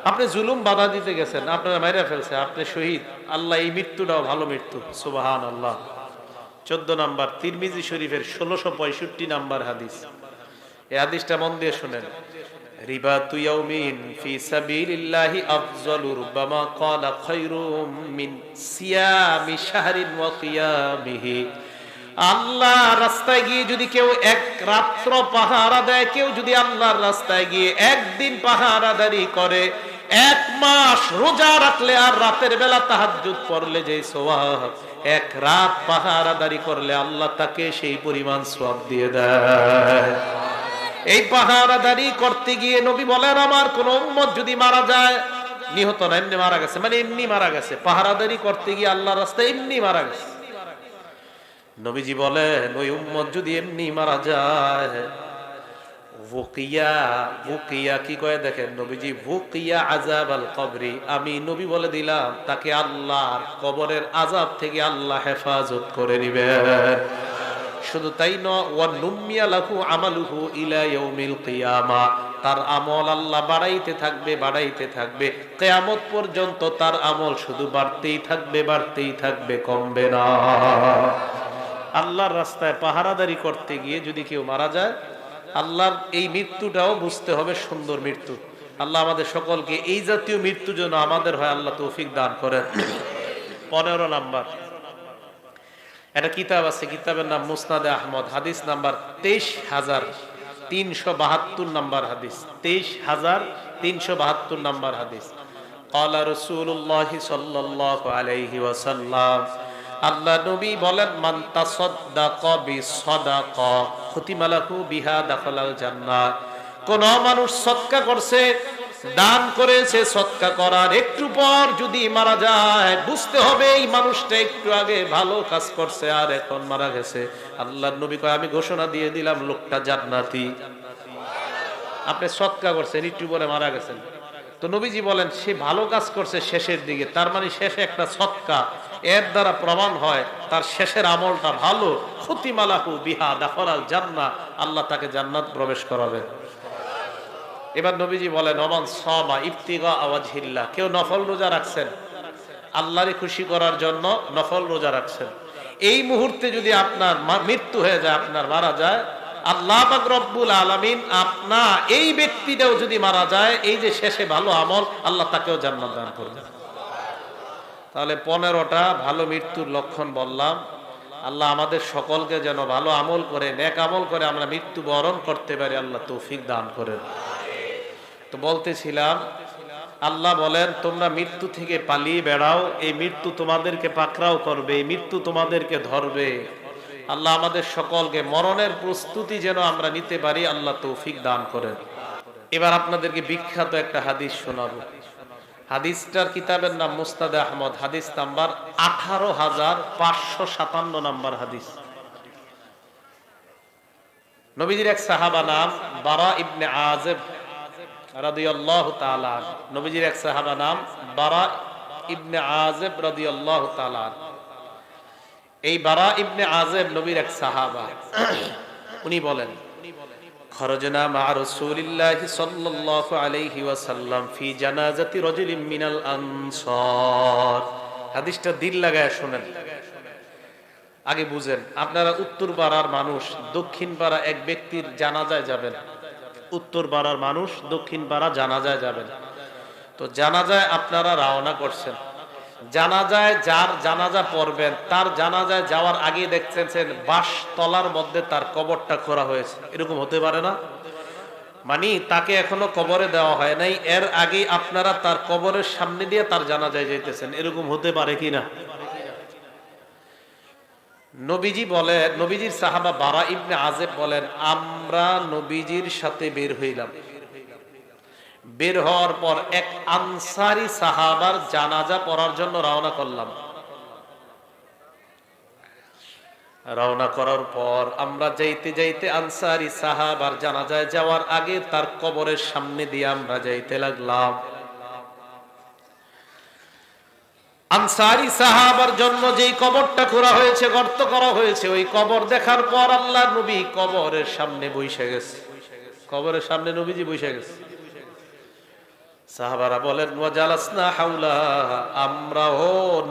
আপনি জুলুম বাধা দিতে গেছেন, আপনারা মাইরা ফেলছে, আপনি শহীদ, আল্লাহ এই মৃত্যুটাও ভালো মৃত্যু, সুবহানাল্লাহ। 14 নাম্বার, তিরমিজি শরীফের 1665 নাম্বার হাদিস। এই হাদিসটা মন দিয়ে শুনেন। রিবাতু ইয়াউমিন ফি সাবিলিল্লাহি আফযালু রুবামা ক্বালা খায়রুম মিন সিয়ামি শাহরিন ওয়া কিয়ামিহি, আল্লাহ রাস্তায় গিয়ে যদি কেউ এক রাত্র পাহারা দেয়, কেউ যদি আল্লাহর রাস্তায় গিয়ে একদিন পাহারাদারি করে, 1 মাস রোজা রাখলে আর রাতের বেলা তাহাজ্জুদ পড়লে যে সওয়াব, 1 রাত পাহারাদারি করলে আল্লাহ তাকে সেই পরিমাণ সওয়াব দিয়ে দেয়। এই পাহারাদারি করতে গিয়ে নবী বলেন আমার কোন উম্মত যদি মারা যায়, নিহত না, এমনি মারা গেছে, মানে এমনি মারা গেছে, পাহারাদারি করতে গিয়ে আল্লাহর রাস্তায় এমনি মারা গেছে, নবীজি বলেন ওই উম্মত যদি এমনি মারা যায়, ভুকিয়া, ভুকিয়া কি কয় দেখেন নবীজি, ভুকিয়া আযাব আল কবরি, আমি নবী বলে দিলাম তাকে আল্লাহর কবরের আযাব থেকে আল্লাহ হেফাজত করে নেবেন। শুধু তাই নয়, ওয়া নুমিয়া লাহু আমালুহু ইলা ইয়াউমিল কিয়ামা, তার আমল আল্লাহ বাড়াইতে থাকবে, বাড়াইতে থাকবে, কিয়ামত পর্যন্ত তার আমল শুধু বাড়তেই থাকবে, বাড়তেই থাকবে, কমবে না। আল্লাহর রাস্তায় পাহারাদারি করতে গিয়ে যদি কেউ মারা যায়, আল্লাহর এই মৃত্যুটাও বুঝতে হবে সুন্দর মৃত্যু। আল্লাহ আমাদের সকলকে এই জাতীয় মৃত্যু যেন আমাদের হয়, আল্লাহ তৌফিক দান করেন। 15 নাম্বার, একটা কিতাব আছে, কিতাবের নাম মুসনাদে আহমদ, হাদিস নাম্বার 23,372 নাম্বার হাদিস, 23,372 নাম্বার হাদিস। ক্বালা রাসূলুল্লাহ সাল্লাল্লাহু আলাইহি ওয়াসাল্লাম, আল্লাহ নবী বলেন, মান তাসাদদাকা বিসাদাকা খুতিমা লাহু বিহা দাখালাল জান্নাহ, কোন মানুষ সদকা করছে, দান করেছে, সদকা করার একটু পর যদি মারা যায়, বুঝতে হবে এই মানুষটা একটু আগে ভালো কাজ করছে আর এখন মারা গেছে। আল্লাহর নবী কয়, আমি ঘোষণা দিয়ে দিলাম লোকটা জান্নাতি। আপনি সদকা করছেন, একটু পরে মারা গেছেন, তো নবীজি বলেন সে ভালো কাজ করছে শেষের দিকে, তার মানে শেষে একটা সদকা, এর দ্বারা প্রমাণ হয় তার শেষের আমলটা ভালো। খুতিমা লাহু বিহা দাখালাল জান্নাহ, আল্লাহ তাকে জান্নাত প্রবেশ করাবে। এবার নবীজি বলেন, ওমান সামা ইবতিগা ওয়াজহিল্লাহ, কেউ নফল রোজা রাখছেন, আল্লাহরে খুশি করার জন্য নফল রোজা রাখছেন, এই মুহূর্তে যদি আপনার মৃত্যু হয়ে যায়, আপনার মারা যায়, আল্লাহ পাক রব্বুল আলামিন আপনার এই ব্যক্তিটাও যদি মারা যায়, এই যে শেষে ভালো আমল, আল্লাহ তাকেও জান্নাত দান করবে। তাহলে 15টা ভালো মৃত্যুর লক্ষণ বললাম। আল্লাহ আমাদের সকলকে যেন ভালো আমল করে, নেক আমল করে আমরা মৃত্যু বরণ করতে পারি, আল্লাহ তৌফিক দান করেন। তো বলতেছিলাম, আল্লাহ বলেন তোমরা মৃত্যু থেকে পালিয়ে বেড়াও, এই মৃত্যু তোমাদেরকে পাকড়াও করবে, এই মৃত্যু তোমাদেরকে ধরবে। আল্লাহ আমাদের সকলকে মরণের প্রস্তুতি যেন আমরা নিতে পারি, আল্লাহ তৌফিক দান করেন। এবার আপনাদেরকে বিখ্যাত একটা হাদিস শোনাবো। হাদিসটার কিতাবের নাম মুসনাদে আহমদ, হাদিস নাম্বার 18,557 নাম্বার হাদিস। নবীজির এক সাহাবা নাম বারা ইবনে আযিব রাদিয়াল্লাহু তাআলা, নবীজির এক সাহাবা নাম বারা ইবনে আযিব রাদিয়াল্লাহু তাআলা। এই বারা ইবনে আযিব নবীর এক সাহাবা, উনি বলেন, খরজনা মা রাসূলিল্লাহি সাল্লাল্লাহু আলাইহি ওয়াসাল্লাম ফি জানাজাতি রাজুলিন মিনাল আনসার। হাদিসটা দিল লাগায় শুনেন, আগে বুঝেন। আপনারা উত্তর পাড়ার মানুষ, দক্ষিণ পাড়া এক ব্যক্তির জানাজায় যাবেন, উত্তর পাড়ার মানুষ দক্ষিণ পাড়া জানাজায় যাবেন। তো জানাজায় আপনারা রওনা করছেন, জানাজায় যার জানাজা পড়বেন, তার জানাজায় যাওয়ার আগে দেখছেন বাঁশ তলার মধ্যে তার কবরটা খোঁড়া হয়েছে, এরকম হতে পারে না? মানে তাকে এখনো কবরে দেওয়া হয় নাই, এর আগে আপনারা তার কবরের সামনে দিয়ে তার জানাজায় যাইতেছেন, এরকম হতে পারে কিনা? নবীজি বলে, নবীজির সাহাবা বারা ইবনে আযিব বলেন, আমরা নবীজির সাথে বের হইলাম। বের হওয়ার পর এক আনসারী সাহাবার জানাজা পড়ার জন্য রওনা করলাম। রওনা করার পর আমরা যাইতে যাইতে আনসারী সাহাবার জানাজায় যাওয়ার আগে তার কবরের সামনে দিয়ে আমরা যাইতে লাগলাম। আনসারী সাহাবার জন্য যেই কবরটা খোঁড়া হয়েছে, গর্ত করা হয়েছে, ওই কবর দেখার পর আল্লাহর নবী কবরের সামনে বসে গেছে, কবরের সামনে নবীজি বসে গেছে। সাহাবারা বলেন, ওয়াজালাসনা হাওলা, আমরাও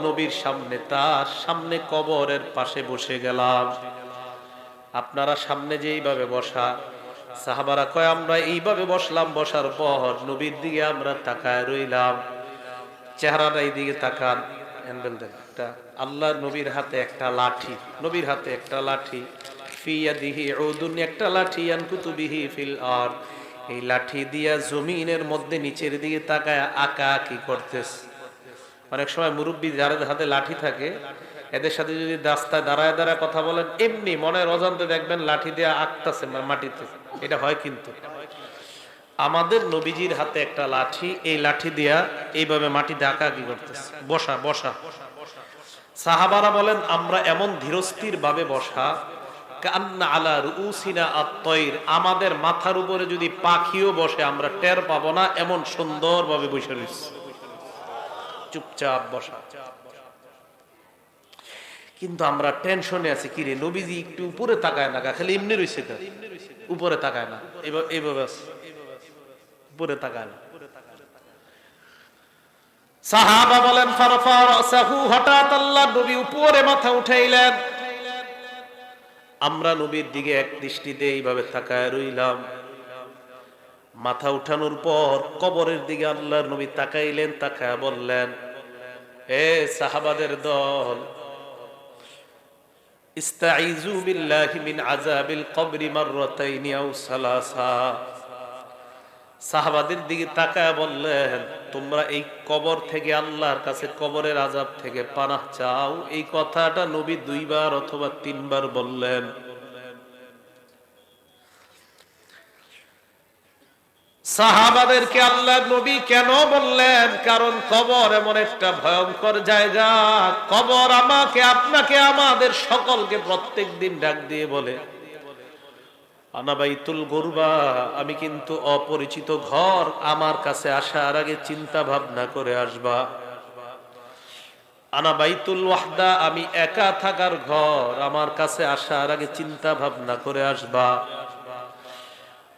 নবীর সামনে, তার সামনে কবরের পাশে বসে গেলাম। আপনারা সামনে যে এইভাবে বসা, সাহাবারা কয় আমরা এইভাবে বসলাম, বসার পর নবীর দিকে আমরা তাকায় রইলাম, চেহারাটা এই দিকে তাকান, হ্যান্ডেল দেন। আল্লাহ নবীর হাতে একটা লাঠি, নবীর হাতে একটা লাঠি, ফি ইয়াদিহি উদুন, একটা লাঠি, ইয়ানকুতু বিহি ফিল আরদ, এই লাঠি দিয়া জমিনের মধ্যে নিচের দিকে তাকায় আঁকা কি করতেছে। অনেক সময় মুরব্বী যাদের হাতে লাঠি থাকে, এদের সাথে যদি রাস্তায় দাঁড়ায় দাঁড়ায় কথা বলেন, এমনি মনের অজান্তে দেখবেন লাঠি দিয়ে আঁকতেছে মাটিতে, এটা হয়। কিন্তু আমাদের নবীজির হাতে একটা লাঠি, এই লাঠি দিয়া এইভাবে মাটিতে আঁকা কি করতেছে, বসা বসা। সাহাবারা বলেন আমরা এমন ধীরস্থির ভাবে বসা, কান্না আলা রুউসিনা আত-তায়র, আমাদের মাথার উপরে যদি পাখিও বসে আমরা টের পাবো না, এমন সুন্দরভাবে বসে রয়েছে, চুপচাপ বসা। কিন্তু আমরা টেনশনে আছি, কি রে নবীজি একটু উপরে তাকায় না, খালি এমনি রয়েছে, উপরে তাকায় না, এইভাবে আছে, উপরে তাকায় না। সাহাবা বলেন ফারফা রাসাহু, হঠাৎ আল্লাহর নবী উপরে মাথা উঠাইলেন। আমরা নবীর দিকে এক দৃষ্টিতে এইভাবে তাকায় রইলাম। মাথা উঠানোর পর কবরের দিকে আল্লাহর নবী তাকাইলেন, তাকায় বললেন, হে সাহাবাদের দল, ইস্তাইযু বিল্লাহি মিন আযাবিল কবরি মাররাতাইনি আও সালাসা। সাহাবাদের দিকে তাকায় বললেন, তোমরা এই কবর থেকে, আল্লাহর কাছে কবরের আযাব থেকে পানাহ চাও। এই কথাটা নবী 2 বার অথবা 3 বার বললেন। সাহাবাদেরকে আল্লাহর নবী কেন বললেন? কারণ কবর এমন একটা ভয়ঙ্কর জায়গা। কবর আমাকে, আপনাকে, আমাদের সকলকে প্রত্যেকদিন ডাক দিয়ে বলে, আনা বাইতুল গুরবা, আমি কিন্তু অপরিচিত ঘর, আমার কাছে আসার আগে চিন্তা ভাবনা করে আসবা। আনা বাইতুল ওয়াহদা, আমি একা থাকার ঘর, আমার কাছে আসার আগে চিন্তা ভাবনা করে আসবা।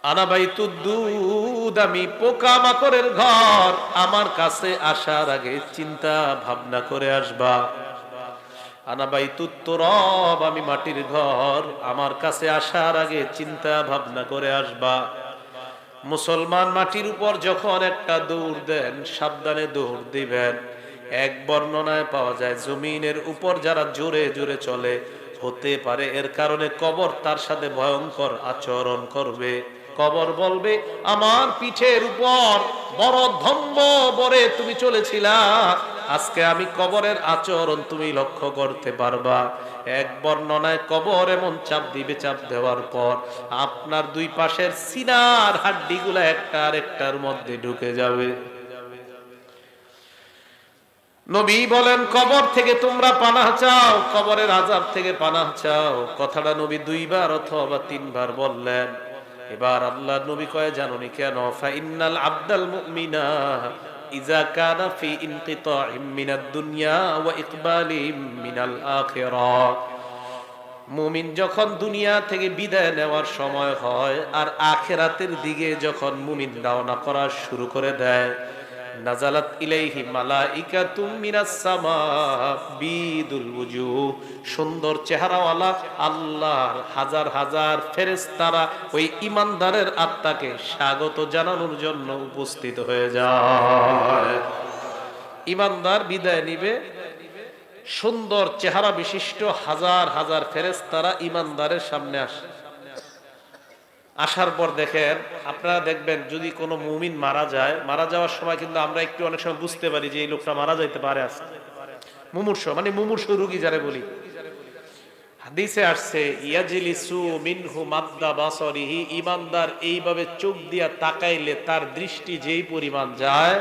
আনা বাইতুদ দুদ, আমি পোকামাকড়ের ঘর, আমার কাছে আসার আগে চিন্তা ভাবনা করে আসবা। আনা বাইতুত তুরাব, আমি মাটির ঘর, আমার কাছে আসার আগে চিন্তা ভাবনা করে আসবা। মুসলমান মাটির উপর যখন একটা দৌড় দেন, সাবধানে দৌড় দিবেন। এক বর্ণনায় পাওয়া যায়, জমিনের উপর যারা জোরে জোরে চলে, হতে পারে এর কারণে কবর তার সাথে ভয়ঙ্কর আচরণ করবে। কবর বলবে, আমার পিঠের উপর বড় ধম্ব বরে তুমি চলেছিলা, আজকে আমি কবরের আচরণ তুমি লক্ষ্য করতে পারবা। এক বর্ণনায় কবর এমন চাপ দিবে, চাপ দেওয়ার পর আপনার 2 পাশের সিনার হাড্ডিগুলা একটা আরেকটার মধ্যে ঢুকে যাবে। নবী বলেন, কবর থেকে তোমরা পানাহ চাও, কবরের আযাব থেকে পানাহ চাও। কথাটা নবী 2 বার অথবা 3 বার বললেন। এবার আল্লাহ নবী কয়, জানোনি কেন? ফা ইন্নাল আবদাল মুমিনা ইযা কানা ফি ইনকিতাইম মিনাদ দুনিয়া ওয়া ইকবালিম মিনাল আখিরাহ। মুমিন যখন দুনিয়া থেকে বিদায় নেওয়ার সময় হয় আর আখিরাতের দিকে যখন মুমিন রওনা করা শুরু করে দেয়, নাজালাত ইলাইহি মালাইকাতুম মিনাস সামা বিদুল ওয়ুজুহ, সুন্দর চেহারাওয়ালা আল্লাহর হাজার হাজার ফেরেশতারা ওই ঈমানদারের আত্মাকে স্বাগত জানানোর জন্য উপস্থিত হয়ে যায়। ঈমানদার বিদায় নিবে, সুন্দর চেহারা বিশিষ্ট হাজার হাজার ফেরেশতারা ঈমানদারের সামনে আসে। আসার পর দেখেন, আপনারা দেখবেন যদি কোনো মুমিন মারা যায়, মারা যাওয়ার সময় কিন্তু আমরা একটু অনেক সময় বুঝতে পারি যে এই লোকটা মারা যাইতে পারে। আছে মুমূর্ষ, মানে মুমূর্ষ রোগী যারা বলি, হাদিসে আসছে, ইয়াজলিসু মিনহু মাদ্দা বাসরিহি, ঈমানদার এইভাবে চোখ দিয়া তাকাইলে তার দৃষ্টি যেই পরিমাণ যায়,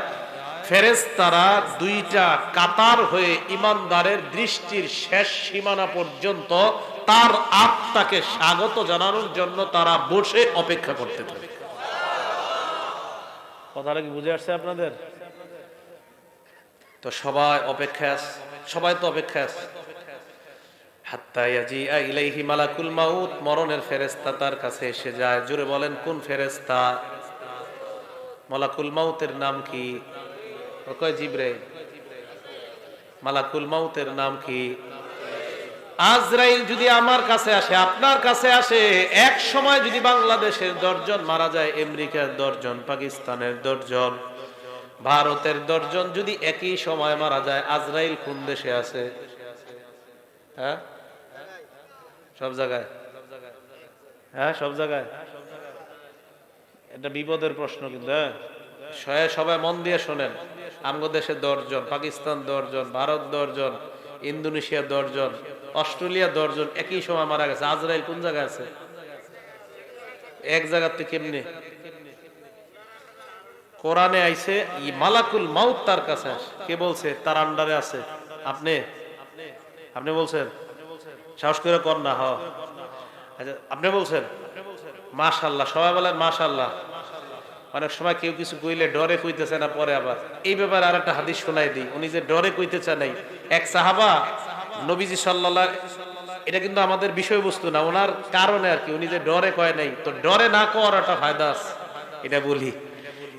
ফেরেশতারা 2টা কাতার হয়ে ঈমানদারের দৃষ্টির শেষ সীমানা পর্যন্ত তার আত্মাকে স্বাগত জানানোর জন্য তারা বসে অপেক্ষা করতে থাকে। কথাটা কি বুঝে আসছে আপনাদের? তো সবাই অপেক্ষায় আছে, সবাই তো অপেক্ষায় আছে। হাত্তা ইয়াজিআ ইলাইহি মালাকুল মাউত, মরণের ফেরেশতা তার কাছে এসে যায়। জোরে বলেন, কোন ফেরেশতা? মালাকুল মাউতের নাম কি? কয় জিবরাইল। মালাকুল মাউতের নাম কি? আজরাইল। যদি আমার কাছে আসে, আপনার কাছে আসে, এক সময় যদি বাংলাদেশের 10 জন মারা যায়, আমেরিকার 10 জন, পাকিস্তানের 10 জন, ভারতের 10 জন যদি একই সময় মারা যায়, আজরাইল কোন দেশে আছে? হ্যাঁ, সব জায়গায়। হ্যাঁ, সব জায়গায়। এটা বিপদের প্রশ্ন কিন্তু। সবাই মন দিয়ে শোনেন। আমগো দেশে 10 জন, পাকিস্তান 10 জন, ভারত 10 জন, ইন্দোনেশিয়া 10 জন, অস্ট্রেলিয়া 10 জন একই সময় মারা গেছে। আজরাইল কোন জায়গায় আছে? এক জায়গাতে। কেমনে? কোরআনে আইছে মালাকুল মাউত তার কাছে আসে। কে বলছে তার আন্ডারে আছে? আপনি বলছেন? সাহস করে কর না। আচ্ছা, আপনি বলছেন মাশাআল্লাহ, সবাই বলেন মাশাআল্লাহ। অনেক সময় কেউ কিছু কইলে ডরে কইতেছে না, পরে আবার এই ব্যাপারে আর একটা হাদিস শোনাই দিই। উনি যে ডরে কইতেছে নাই, এক সাহাবা নবীজি সাল্লাল্লাহু, এটা কিন্তু আমাদের বিষয়বস্তু না, ওনার কারণে আর কি, উনি যে ডরে কয় নাই, তো ডরে না করার একটা ফায়দা আছে, এটা বলি।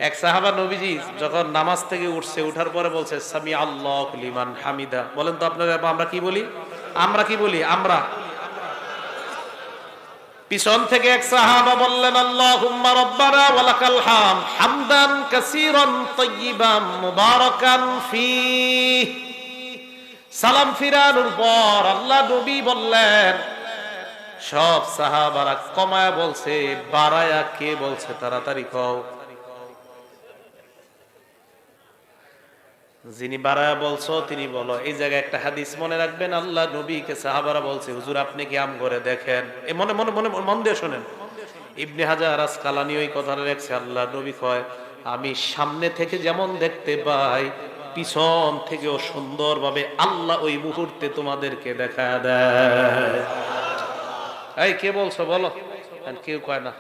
এক সাহাবা নবীজি যখন নামাজ থেকে উঠছে, উঠার পরে বলছে সামি আল্লাহু লিমান হামিদা। বলেন তো আপনারা আমরা কি বলি? আমরা পিছন থেকে এক সাহাবা বললেন আল্লাহুম্মা রাব্বানা ওয়া লাকাল হামদ হামদান কাসীরান তাইয়িবান মুবারাকান ফীহ। সালাম ফিরানোর পর আল্লাহ নবী বললেন, সব সাহাবারা কমায়া বলছে, বাড়ায়া কে বলছে? তাড়াতাড়ি কও। যিনি বাড়ায়া বলছো তিনি বলো। এই জায়গায় একটা হাদিস মনে রাখবেন, আল্লাহ নবীকে সাহাবারা বলছে হুজুর আপনি কি আম করে দেখেন। এ মনে মনে মনে মন দিয়ে শোনেন, ইবনে হাজার আসকালানী ওই কথাটা লেখছে, আল্লাহ নবী কয় আমি সামনে থেকে যেমন দেখতে পাই, পিছন থেকেও সুন্দরভাবে আল্লাহ ওই মুহূর্তে তোমাদেরকে দেখা দেয়। এই কে বলছো বলো? কেউ কয় না,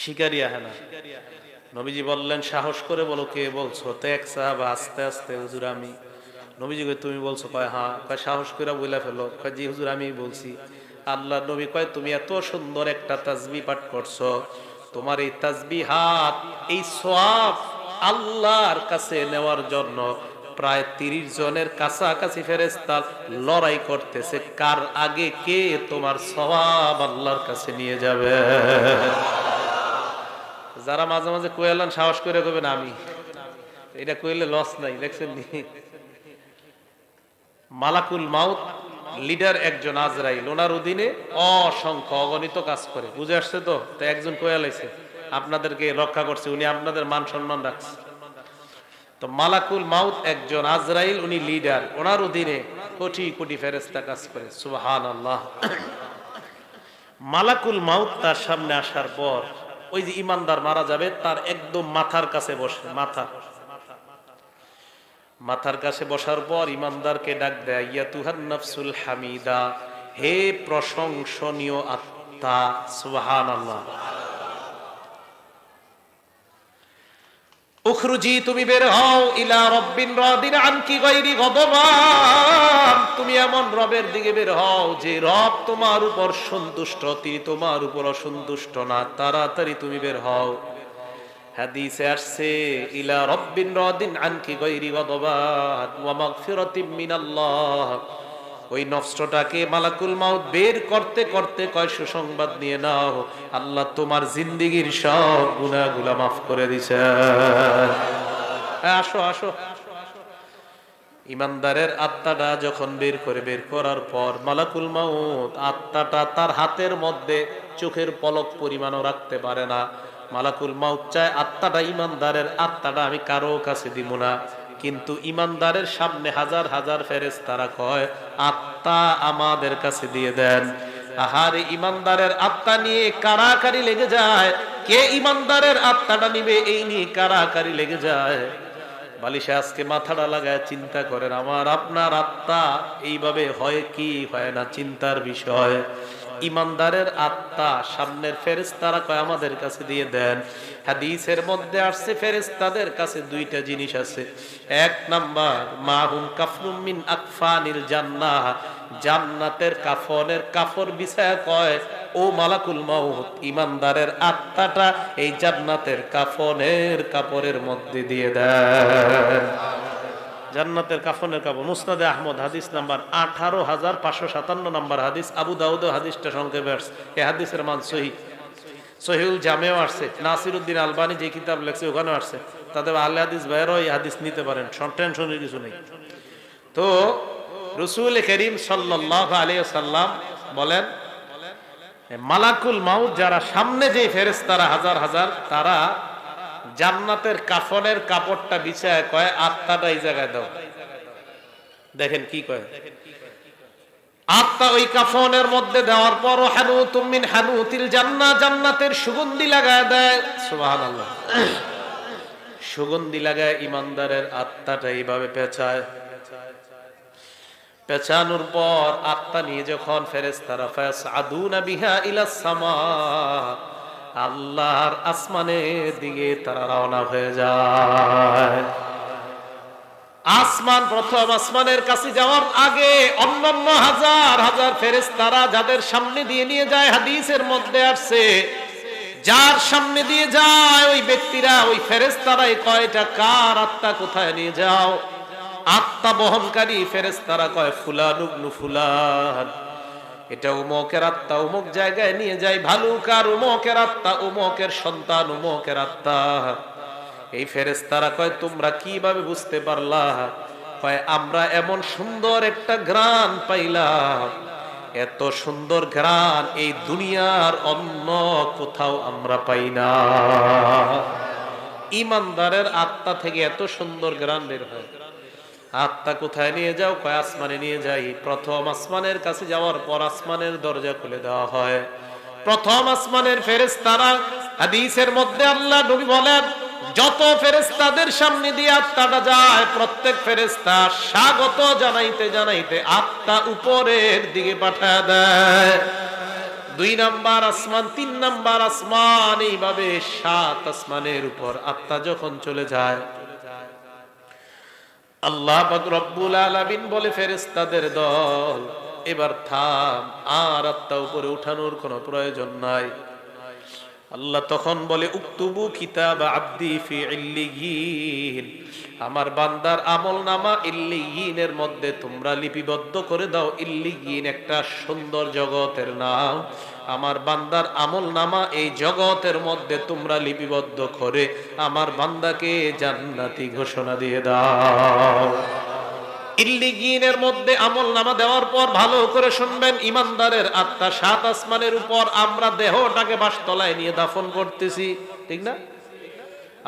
শিকারিয়া হ্যাঁ না। নবীজি বললেন সাহস করে বলো কে বলছো। তো এক সাহাবা আস্তে আস্তে, হুজুর আমি। নবীজি কয় তুমি বলছো? কয় হ্যাঁ। কয় সাহস করে বইলা ফেলো। কয় জি হুজুর আমি বলছি। আল্লাহ নবী কয় তুমি এত সুন্দর একটা তাসবিহ পাঠ করছো, তোমার এই তাসবিহাত, এই সওয়াব আল্লাহর কাছে নেওয়ার জন্য প্রায় 30 জনের কাছাকাছি ফেরেশতা লড়াই করতেছে, কার আগে কে তোমার সওয়াব আল্লাহর কাছে নিয়ে যাবে। যারা মাঝে মাঝে কইলেন সাহস করে কইবেন আমি, এটা কইলে লস নাই। দেখছেন নি, মালাকুল মাউত লিডার একজন আজরাইল, ওনার অধীনে অসংখ্য অগণিত কাজ করে। বুঝে আসছে তো? তো একজন কইয়া লাইছে আপনাদেরকে রক্ষা করছে, উনি আপনাদের মান সম্মান রাখছে। তো মালাকুল মাউত একজন আজরাইল, উনি লিডার, ওনার অধীনে কোটি কোটি ফেরেশতা কাজ করে। সুবহানাল্লাহ। মালাকুল মাউত তার সামনে আসার পর ওই যে ইমানদার মারা যাবে, তার একদম মাথার কাছে বসে, মাথার কাছে বসার পর ইমানদারকে ডাক দেয়, ইয়াতুহান নাফসুল হামিদা, হে প্রশংসনীয় আত্মা। সুবহানাল্লাহ। উখরুজি, তুমি বের হও, ইলা রব্বিন রাদিন আনকি গায়রি গদবান, তুমি এমন রবের দিকে বের হও যে রব তোমার উপর সন্তুষ্ট, তিনি তোমার উপর অসন্তুষ্ট না। তাড়াতাড়ি তুমি বের হও। হাদিসে আসছে ইলা রব্বিন রাদিন আনকি গায়রি গদবান ওয়া মাগফিরাতিম মিনাল্লাহ। ওই নফসটাকে মালাকুল মাউত বের করতে করতে কয় সুসংবাদ নিয়ে নাও, আল্লাহ তোমার জিন্দেগীর সব গুনাহগুলো মাফ করে দিয়েছে। আসো আসো। ইমানদারের আত্মাটা যখন বের করার পর মালাকুল মাউত আত্মাটা তার হাতের মধ্যে চোখের পলক পরিমাণও রাখতে পারে না। মালাকুল মাউত চায় আত্মাটা, ইমানদারের আত্মাটা আমি কারো কাছে দিব না, কিন্তু ইমানদারের সামনে হাজার হাজার ফেরেশতারা কয় আত্মা আমাদের কাছে দিয়ে দেন। আহারে ইমানদারের আত্মা নিয়ে কারাকারি লেগে যায়, কে ইমানদারের আত্মাটা নিবে এই নিয়ে কারাকারি লেগে যায়। বালিশে আজকে মাথাটা লাগায় চিন্তা করেন, আমার আপনার আত্মা এইভাবে হয় কি হয় না, চিন্তার বিষয়। ইমানদারের আত্মা সামনের ফেরেশতারা কয় আমাদের কাছে দিয়ে দেন। হাদিসের মধ্যে আসছে ফেরেশতাদের কাছে দুইটা জিনিস আছে। এক নাম্বার মাহুম কাফনুম মিন আকফানিল জান্নাহ, জান্নাতের কাফনের কাপড় বিছায়া কয় ও মালাকুল মাউত, ইমানদারের আত্মাটা এই জান্নাতের কাফনের কাপড়ের মধ্যে দিয়ে দেন। জান্নাতের কাফনের কাপড়। মুসনাদে আহমদ হাদিস নাম্বার 18,557 নাম্বার হাদিস। আবু দাউদ হাদিসটা সংক্ষেপে আসছে। এই হাদিসের মান সহিহ। সহিহুল জামেও আসছে। নাসিরউদ্দিন আলবানী যে কিতাব লেখছে ওখানেও আসছে। তাদের আহলে হাদিস ভাইরাও এই হাদিস নিতে পারেন, টেনশনের কিছু নেই। তো রাসূল করিম সাল্লাল্লাহু আলাইহি ওয়াসাল্লাম বলেন, মালাকুল মাউত যারা সামনে যে ফেরেশতারা হাজার হাজার, তারা জান্নাতের কাফনের কাপড়টা বিছায় কয় আত্মাটা এই জায়গায় দাও। দেখেন কি কয়, আত্মা ওই কাফনের মধ্যে দেওয়ার পর হানুতুম মিন হানুতিল জান্নাহ, জান্নাতের সুগন্ধি লাগায় দেয়। সুবহানাল্লাহ। সুগন্ধি লাগায় ইমানদারের আত্মাটা এইভাবে পেঁচায়। পেঁচানোর পর আত্মা নিয়ে যখন ফেরেশতারা ফায়াসআদুনা বিহা ইলাস সামা, আল্লাহর আসমানের দিকে তারা রওনা হয়ে যায়। আসমান, প্রথম আসমানের কাছে যাওয়ার আগে অন্যান্য হাজার হাজার ফেরেশতারা যাদের সামনে দিয়ে নিয়ে যায়, হাদিসের মধ্যে আসছে যার সামনে দিয়ে যায় ওই ব্যক্তিরা, ওই ফেরেশতারাই কয়টা কার আত্মা কোথায় নিয়ে যাও। আত্মা বহনকারী ফেরেশতারা কয় ফুলান ইবনু ফুলান, এটা উমকের আত্মা উমক জায়গায় নিয়ে যায়। ভালুকার উমকের আত্মা উমকের সন্তান উমকের আত্মা। এই ফেরেশতারা কয় তোমরা কিভাবে বুঝতে পারলা? কয় আমরা এমন সুন্দর একটা ঘ্রাণ পাইলাম, এত সুন্দর ঘ্রাণ এই দুনিয়ার অন্য কোথাও আমরা পাই না। ঈমানদারের আত্মা থেকে এত সুন্দর ঘ্রাণ বের হয়। আত্মা কোথায় নিয়ে যাও? কয় আসমানে নিয়ে যাই। প্রথম আসমানের কাছে যাওয়ার পর আসমানের দরজা খুলে দেওয়া হয়। প্রথম আসমানের ফেরেশতারা, হাদিসের মধ্যে আল্লাহ নবী বলেন যত ফেরেশতাদের সামনে দিয়ে আত্মাটা যায়, প্রত্যেক ফেরেশতা স্বাগত জানাইতে জানাইতে আত্মা উপরের দিকে পাঠায় দেয়। 2 নাম্বার আসমান, 3 নাম্বার আসমান, এইভাবে 7 আসমানের উপর আত্মা যখন চলে যায়, আল্লাহ পাক রব্বুল আলামিন বলে ফেরেশতাদের দল এবার থাম, আর আত্মা উপরে উঠানোর কোনো প্রয়োজন নাই। আল্লাহ তখন বলে উকতুবু কিতাব আব্দি ফি ইল্লিয়িন, আমার বান্দার আমলনামা ইল্লিয়িনের মধ্যে তোমরা লিপিবদ্ধ করে দাও। ইল্লিয়িন একটা সুন্দর জগতের নাম। আমার বান্দার আমলনামা এই জগতের মধ্যে তোমরা লিপিবদ্ধ করে আমার বান্দাকে জান্নাতি ঘোষণা দিয়ে দাও। ইল্লিয়িনের মধ্যে আমলনামা দেওয়ার পর ভালো করে শুনবেন, ইমানদারের আত্মা 7 আসমানের উপর। আমরা দেহটাকে বাসতলায় নিয়ে দাফন করতেছি, ঠিক না?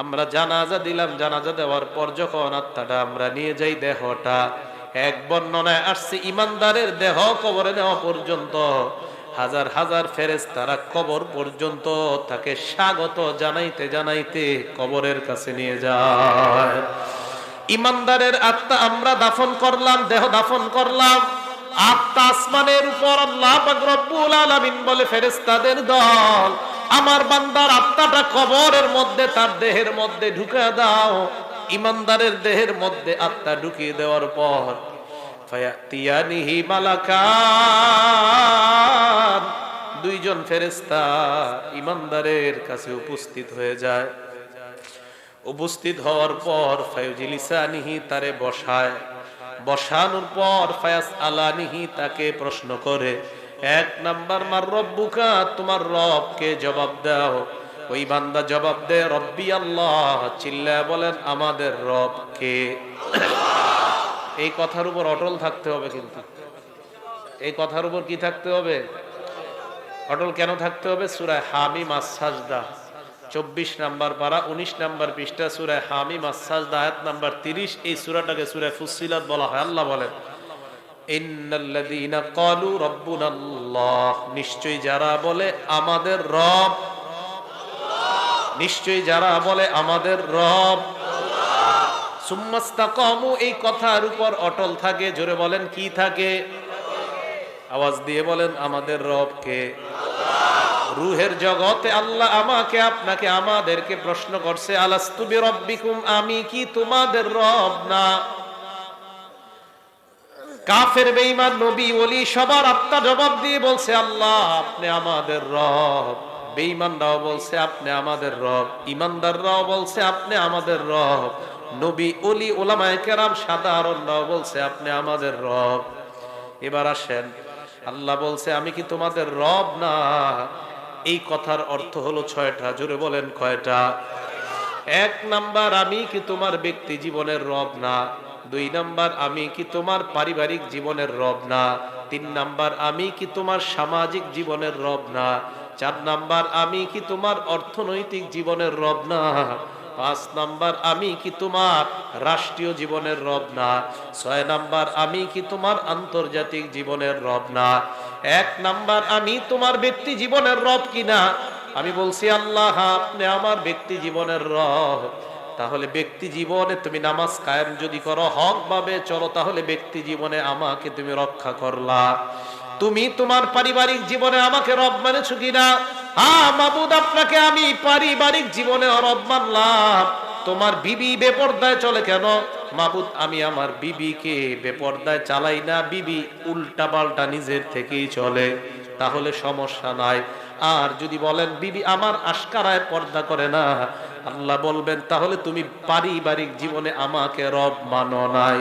আমরা জানাজা দিলাম, জানাজা দেওয়ার পর যখন আত্মাটা আমরা নিয়ে যাই, দেহটা, এক বর্ণনায় আসছে ইমানদারের দেহ কবরে নেওয়া পর্যন্ত হাজার হাজার ফেরেশতারা কবর পর্যন্ত তাকে স্বাগত জানাইতে জানাইতে কবরের কাছে নিয়ে যায়। ইমানদারের আত্মা আমরা দাফন করলাম, দেহ দাফন করলাম, আত্মা আসমানের উপর। আল্লাহ পাক রব্বুল আলামিন বলে ফেরেশতাদের দল আমার বান্দার আত্মাটা কবরের মধ্যে তার দেহের মধ্যে ঢুকিয়ে দাও। ইমানদারের দেহের মধ্যে আত্মা ঢুকিয়ে দেওয়ার পর ফায়াতিয়ানিহি মালাকান, 2 জন ফেরেশতা ইমানদারের কাছে উপস্থিত হয়ে যায়। উপস্থিত হওয়ার পর ফায়ুজিলিসানিহি, তারে বসায়। বসানোর পর ফায়াস আলানিহি, তাকে প্রশ্ন করে। 1 নাম্বার মার রব্বুকা, তোমার রবকে জবাব দাও। ওই বান্দা জবাব দেয় রব্বি আল্লাহ, চিল্লায় বলেন আমাদের রব কে। এই কথার উপর অটল থাকতে হবে, কিন্তু এই কথার উপর কি থাকতে হবে? অটল কেন থাকতে হবে? সূরা হামিম আস-সাজদা 24 নাম্বার পারা 19 নাম্বার পৃষ্ঠা, সূরা হামিম আস-সাজদা আয়াত নাম্বার 30। এই সূরাটাকে সূরা ফুসসিলাত বলা হয়। আল্লাহ বলেন ইন্নাল্লাযীনা ক্বালু রাব্বুনাল্লাহ, নিশ্চয়ই যারা বলে আমাদের রব, নিশ্চয়ই যারা বলে আমাদের রব, সুম্মাস্তাকামু, এই কথার উপর অটল থাকে। জোরে বলেন কি থাকে? আওয়াজ দিয়ে বলেন আমাদের রব কে? রূহের জগতে আল্লাহ আমাকে আপনাকে আমাদেরকে প্রশ্ন করছে আলাস্তু বিরাব্বিকুম, আমি কি তোমাদের রব না? কাফের বেঈমান নবী ওলি সবার আত্মা জবাব দিয়ে বলছে আল্লাহ আপনি আমাদের রব। বেঈমানরাও বলছে আপনি আমাদের রব, ইমানদাররাও বলছে আপনি আমাদের রব, নবী ওলি ওলামায়ে কেরাম সাধারণরাও বলছে আপনি আমাদের রব। এবার আসেন, আল্লাহ বলছে আমি কি তোমাদের রব না? এই কথার অর্থ হলো 6টা। জোরে বলেন কয়টা? 1 নাম্বার, আমি কি তোমার ব্যক্তি জীবনের রব না? 2 নাম্বার, আমি কি তোমার পারিবারিক জীবনের রব না? 3 নাম্বার, আমি কি তোমার সামাজিক জীবনের রব না? 4 নাম্বার, আমি কি তোমার অর্থনৈতিক জীবনের রব না? 5 নাম্বার, আমি কি তোমার রাষ্ট্রীয় জীবনের রব না? 6 নাম্বার, আমি কি তোমার আন্তর্জাতিক জীবনের রব না? 1 নাম্বার, আমি তোমার ব্যক্তি জীবনের রব কিনা? আমি বলছি আল্লাহ আপনি আমার ব্যক্তি জীবনের রব। তাহলে ব্যক্তি জীবনে তুমি নামাজ কায়েম যদি করো, হক ভাবে চলো, তাহলে ব্যক্তি জীবনে আমাকে তুমি রক্ষা করলা। তুমি তোমার পারিবারিক জীবনে আমাকে রব মানেছো কিনা? হ্যাঁ মাবুদ, আপনাকে আমি পারিবারিক জীবনে রব মানলাম। তোমার বিবি বেপরদায় চলে কেন? মাবুদ, আমি আমার বিবিকে বেপরদায় চালাই না, বিবি উল্টা পাল্টা নিজের থেকেই চলে, তাহলে সমস্যা নাই। আর যদি বলেন বিবি আমার আশকারায় পর্দা করে না, আল্লাহ বলবেন তাহলে তুমি পারিবারিক জীবনে আমাকে রব মানো নাই।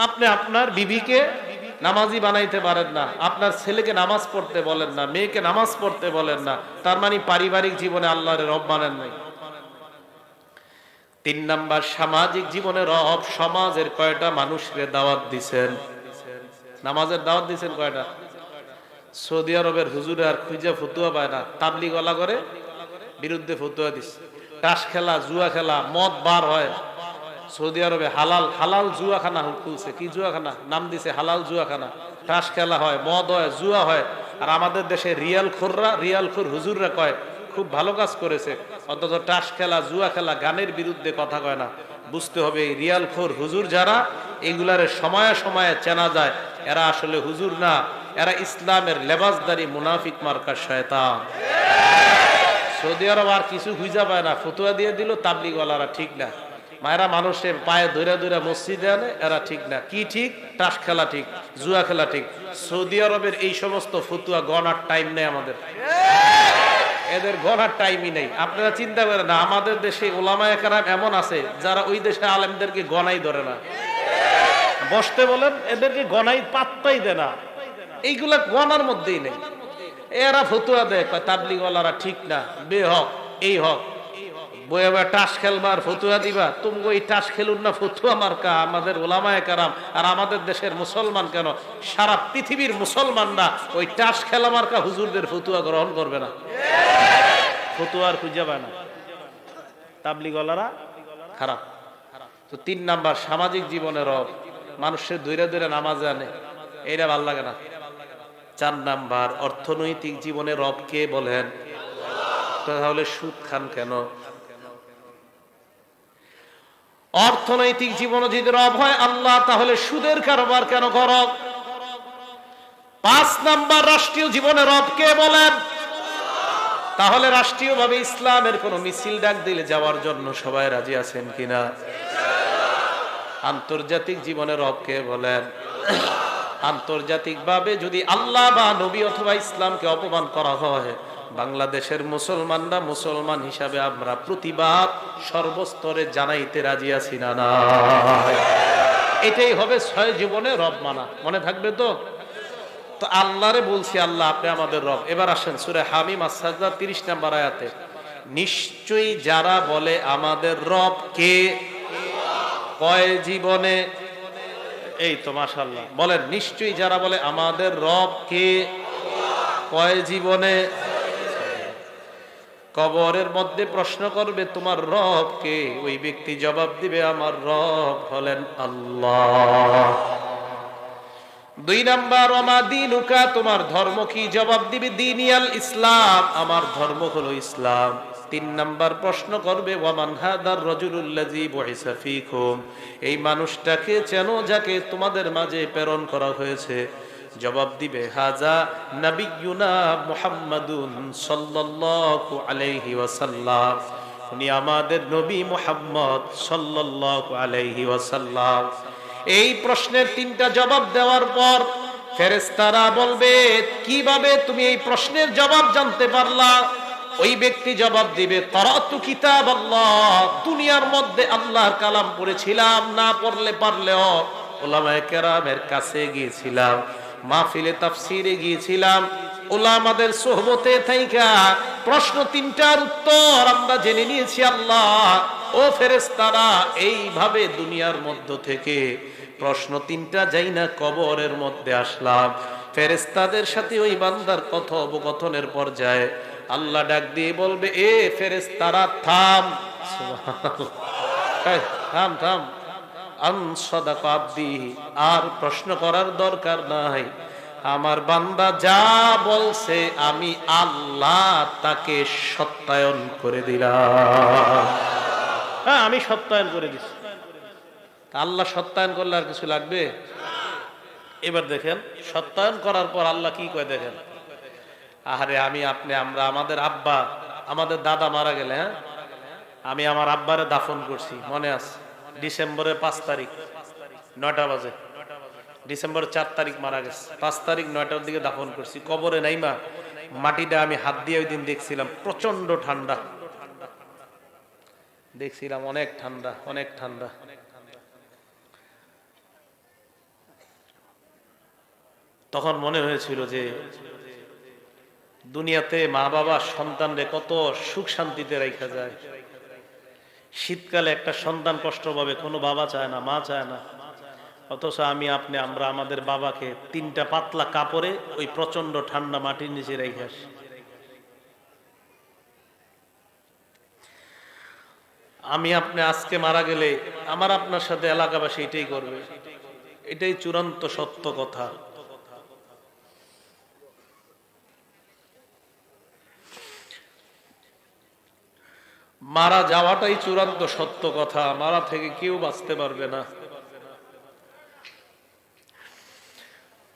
আপনি আপনার বিবিকে নামাজি বানাইতে পারেন না, আপনার ছেলেকে নামাজ পড়তে বলেন না, মেয়েকে নামাজ পড়তে বলেন না, তার মানে পারিবারিক জীবনে আল্লাহর রব মানেন নাই। 3 নাম্বার, সামাজিক জীবনে রব। সমাজের কয়টা মানুষকে দাওয়াত দিছেন? নামাজের দাওয়াত দিছেন কয়টা? সৌদি আরবের হুজুরে আর খুঁজে ফতুয়া পায় না, তাবলিগ ওয়ালা করে বিরুদ্ধে ফতুয়া দিছে। তাস খেলা, জুয়া খেলা, মদ বার হয়। সৌদি আরবে হালাল জুয়াখানা খুলছে। কি জুয়াখানা? নাম দিছে হালাল জুয়াখানা। তাস খেলা হয়, মদ হয়, জুয়া হয়। আর আমাদের দেশে রিয়াল খোর হুজুররা কয় খুব ভালো কাজ করেছে, অন্তত তাস খেলা, জুয়া খেলা, গানের বিরুদ্ধে কথা কয় না। বুঝতে হবে এই রিয়াল খোর হুজুর যারা, এগুলারে সময়ে সময়ে চেনা যায় এরা আসলে হুজুর না, এরা ইসলামের লেবাসদারি মুনাফিক মার্কা শয়তান। সৌদি আরব আর কিছু খুঁজা পায় না, ফতুয়া দিয়ে দিল তাবলিগ ওয়ালারা ঠিক না। মায়েরা মানুষের পায়ে ধরে ধরে মসজিদে আনে, এরা ঠিক না। কি ঠিক? তাস খেলা ঠিক, জুয়া খেলা ঠিক। সৌদি আরবের এই সমস্ত ফতুয়া গণার টাইম নেই আমাদের, এদের গণার টাইমই নেই। আপনারা চিন্তা করেন না, আমাদের দেশে ওলামায়ে কেরাম এমন আছে যারা ওই দেশে আলেমদেরকে গণাই ধরে না, বসতে বলেন এদেরকে গণাই পাত্তাই দেয় না, এইগুলা গণার মধ্যেই নেই। এরা ফতুয়া দেয় তাবলিগ ওয়ালারা ঠিক না, বেহক, এই হক। বইয়া টাস খেলবার ফতুয়া দিবা, তুমি ওই টাস খেলুন না ফতুয়া মার্কা আমাদের ওলামায়ে কেরাম। আর আমাদের দেশের মুসলমান কেন, সারা পৃথিবীর মুসলমানরা ওই টাস খেলা মার্কা হুজুরদের ফতুয়া গ্রহণ করবে না, ফতুয়া আর খুঁজে পায় না। তাবলিগ ওয়ালারা খারাপ। তো 3 নাম্বার, সামাজিক জীবনের রব। মানুষের দূরে দূরে নামাজে আনে, এইটা ভাল লাগে না। 4 নাম্বার, অর্থনৈতিক জীবনে রব কে বলেন? তাহলে সুদ খান কেন? অর্থনৈতিক জীবনে যদি রব হয় আল্লাহ, তাহলে সুদের কারবার কেন করো? 5 নাম্বার, রাষ্ট্রীয় জীবনে রব কে বলেন? তাহলে রাষ্ট্রীয়ভাবে ইসলামের কোন মিছিল ডাক দিলে যাওয়ার জন্য সবাই রাজি আছেন কিনা? আন্তর্জাতিক জীবনে রব কে বলেন? আন্তর্জাতিকভাবে যদি আল্লাহ বা নবী অথবা ইসলামকে অপমান করা হয়, বাংলাদেশের মুসলমানরা মুসলমান হিসাবে আমরা প্রতিবাদ সর্বস্তরে জানাইতে রাজি আছি না না? এটাই হবে 6 জীবনে রব মানা। মনে থাকবে তো? তো আল্লাহরে বলছি আল্লাহ আপনি আমাদের রব। এবার আসেন সূরা হামিম আস-সাজদা 30 নম্বর আয়াতে, নিশ্চয়ই যারা বলে আমাদের রব কে, কয় জীবনে? এই তো মাশাআল্লাহ, বলেন নিশ্চয়ই যারা বলে আমাদের রব কে, কয় জীবনে? কবরের মধ্যে প্রশ্ন করবে তোমার রব কে, ওই ব্যক্তি জবাব দিবে আমার রব হলেন আল্লাহ। 2 নাম্বার, ওমা দীনুকা, তোমার ধর্ম কি? জবাব দিবে দীনিয়াল ইসলাম, আমার ধর্ম হলো ইসলাম। 3 নাম্বার প্রশ্ন করবে ওয়ামান হাদার রাজুলুল্লাযী বুইসা ফীকুম, এই মানুষটাকে চেনো যাকে তোমাদের মাঝে প্রেরণ করা হয়েছে? জবাব দিবে হাজা নবিয়ুনা মুহাম্মাদুন সাল্লাল্লাহু আলাইহি ওয়াসাল্লাম, উনি আমাদের নবী মুহাম্মদ সাল্লাল্লাহু আলাইহি ওয়াসাল্লাম। এই প্রশ্নের 3টা জবাব দেওয়ার পর ফেরেশতারা বলবে কিভাবে তুমি এই প্রশ্নের জবাব জানতে পারলা? ওই ব্যক্তি জবাব দিবে ক্বরাতু কিতাবাল্লাহ, দুনিয়ার মধ্যে আল্লাহর কালাম পড়েছিলাম, না পড়লে পারলেও উলামায়ে কেরামের কাছে গিয়েছিলাম, মাহফিলে তাফসীরে গিয়েছিলাম, উলামাদের সোহবতে থাইকা প্রশ্ন 3টার উত্তর আমরা জেনে নিয়েছি আল্লাহ। ও ফেরেশতারা, এইভাবে দুনিয়ার মধ্য থেকে প্রশ্ন 3টা যাই না কবরের মধ্যে আসলাম। ফেরেশতাদের সাথে ওই বান্দার কথোপকথনের পর্যায়ে আল্লাহ ডাক দিয়ে বলবে এ ফেরেশতারা থাম, থাম থাম, আনসাদাকা আব্দি, আর প্রশ্ন করার দরকার নাই, আমার বান্দা যা বলছে আমি আল্লাহ তাকে সত্যায়ন করে দিলাম। হ্যাঁ আমি সত্যায়ন করে দিচ্ছি। আল্লাহ সত্যায়ন করলে আর কিছু লাগবে? এবার দেখেন সত্যায়ন করার পর আল্লাহ কি কয় দেখেন, আহারে আমি আপনি আমরা আমাদের আব্বা আমাদের দাদা মারা গেলে, হ্যাঁ আমি আমার আব্বারে দাফন করছি মনে আছে, ডিসেম্বরের 5 তারিখ 9টা বাজে, ডিসেম্বর 4 তারিখ মারা গেছে, 5 তারিখ 9টার দিকে দাফন করছি। কবরে নাইমা মাটিটা আমি হাত দিয়ে ওই দিন দেখছিলাম, প্রচন্ড ঠান্ডা দেখছিলাম, অনেক ঠান্ডা অনেক ঠান্ডা। তখন মনে হয়েছিল যে দুনিয়াতে মা বাবা সন্তানরে কত সুখ শান্তিতে রাখা যায়। শীতকালে একটা সন্তান কষ্ট পাবে, কোনো বাবা চায় না, মা চায় না, অথচ আমি আপনি আমরা আমাদের বাবাকে 3টা পাতলা কাপড়ে ওই প্রচন্ড ঠান্ডা মাটির নিচে রেখে আসি। আমি আপনি আজকে মারা গেলে আমার আপনার সাথে এলাকাবাসী এটাই করবে, এটাই চূড়ান্ত সত্য কথা। মারা যাওয়াটাই চূড়ান্ত সত্য কথা, মারা থেকে কেউ বাঁচতে পারবে না।